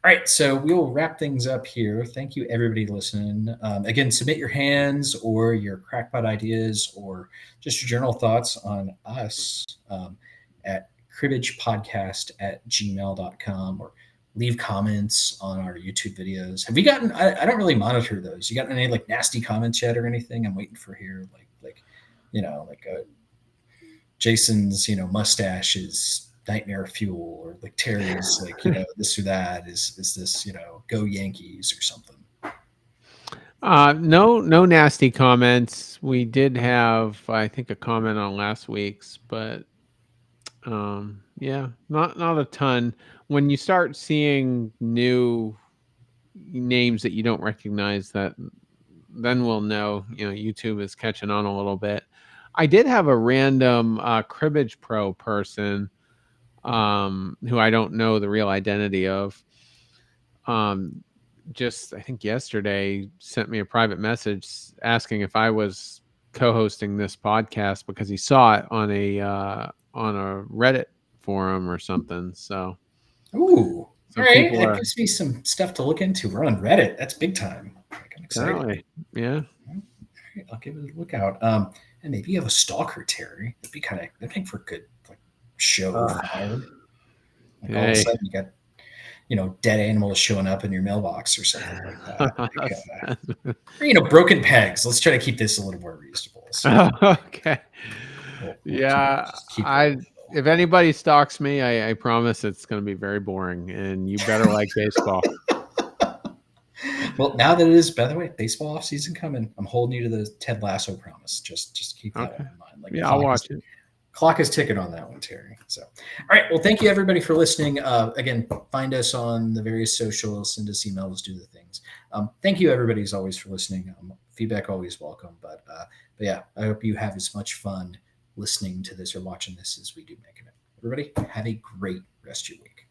All right, so we will wrap things up here. Thank you, everybody listening. Again, submit your hands or your crackpot ideas or just your general thoughts on us at cribbagepodcast@gmail.com or leave comments on our YouTube videos. Have you gotten? I don't really monitor those. You got any like nasty comments yet or anything? I'm waiting for here. Like Jason's mustache is nightmare fuel, or like Terry's like this or that is this go Yankees or something. No nasty comments. We did have, I think, a comment on last week's, but yeah, not a ton. When you start seeing new names that you don't recognize, then we'll know YouTube is catching on a little bit. I did have a random Cribbage Pro person who I don't know the real identity of. Just I think yesterday sent me a private message asking if I was co-hosting this podcast because he saw it on a Reddit forum or something. So, ooh, all right, people that are gives me some stuff to look into. We're on Reddit. That's big time. Like, I'm excited. apparently, yeah. Right, I'll give it a look out. And maybe you have a stalker, Terry. That'd make for a good like show fire. Like all of a sudden you got dead animals showing up in your mailbox or something like that. Like, or, broken pegs. Let's try to keep this a little more reasonable. So Okay. we'll Yeah, if anybody stalks me, I promise it's going to be very boring, and you better like baseball. Well, now that it is, by the way, baseball off season coming, I'm holding you to the Ted Lasso promise. Just keep that one in mind. Like, yeah, I'll watch it. Clock is ticking on that one, Terry. So, all right. Well, thank you everybody for listening. Again, find us on the various socials, send us emails, do the things. Thank you everybody as always for listening. Feedback always welcome. But yeah, I hope you have as much fun listening to this or watching this as we do making it. Everybody, have a great rest of your week.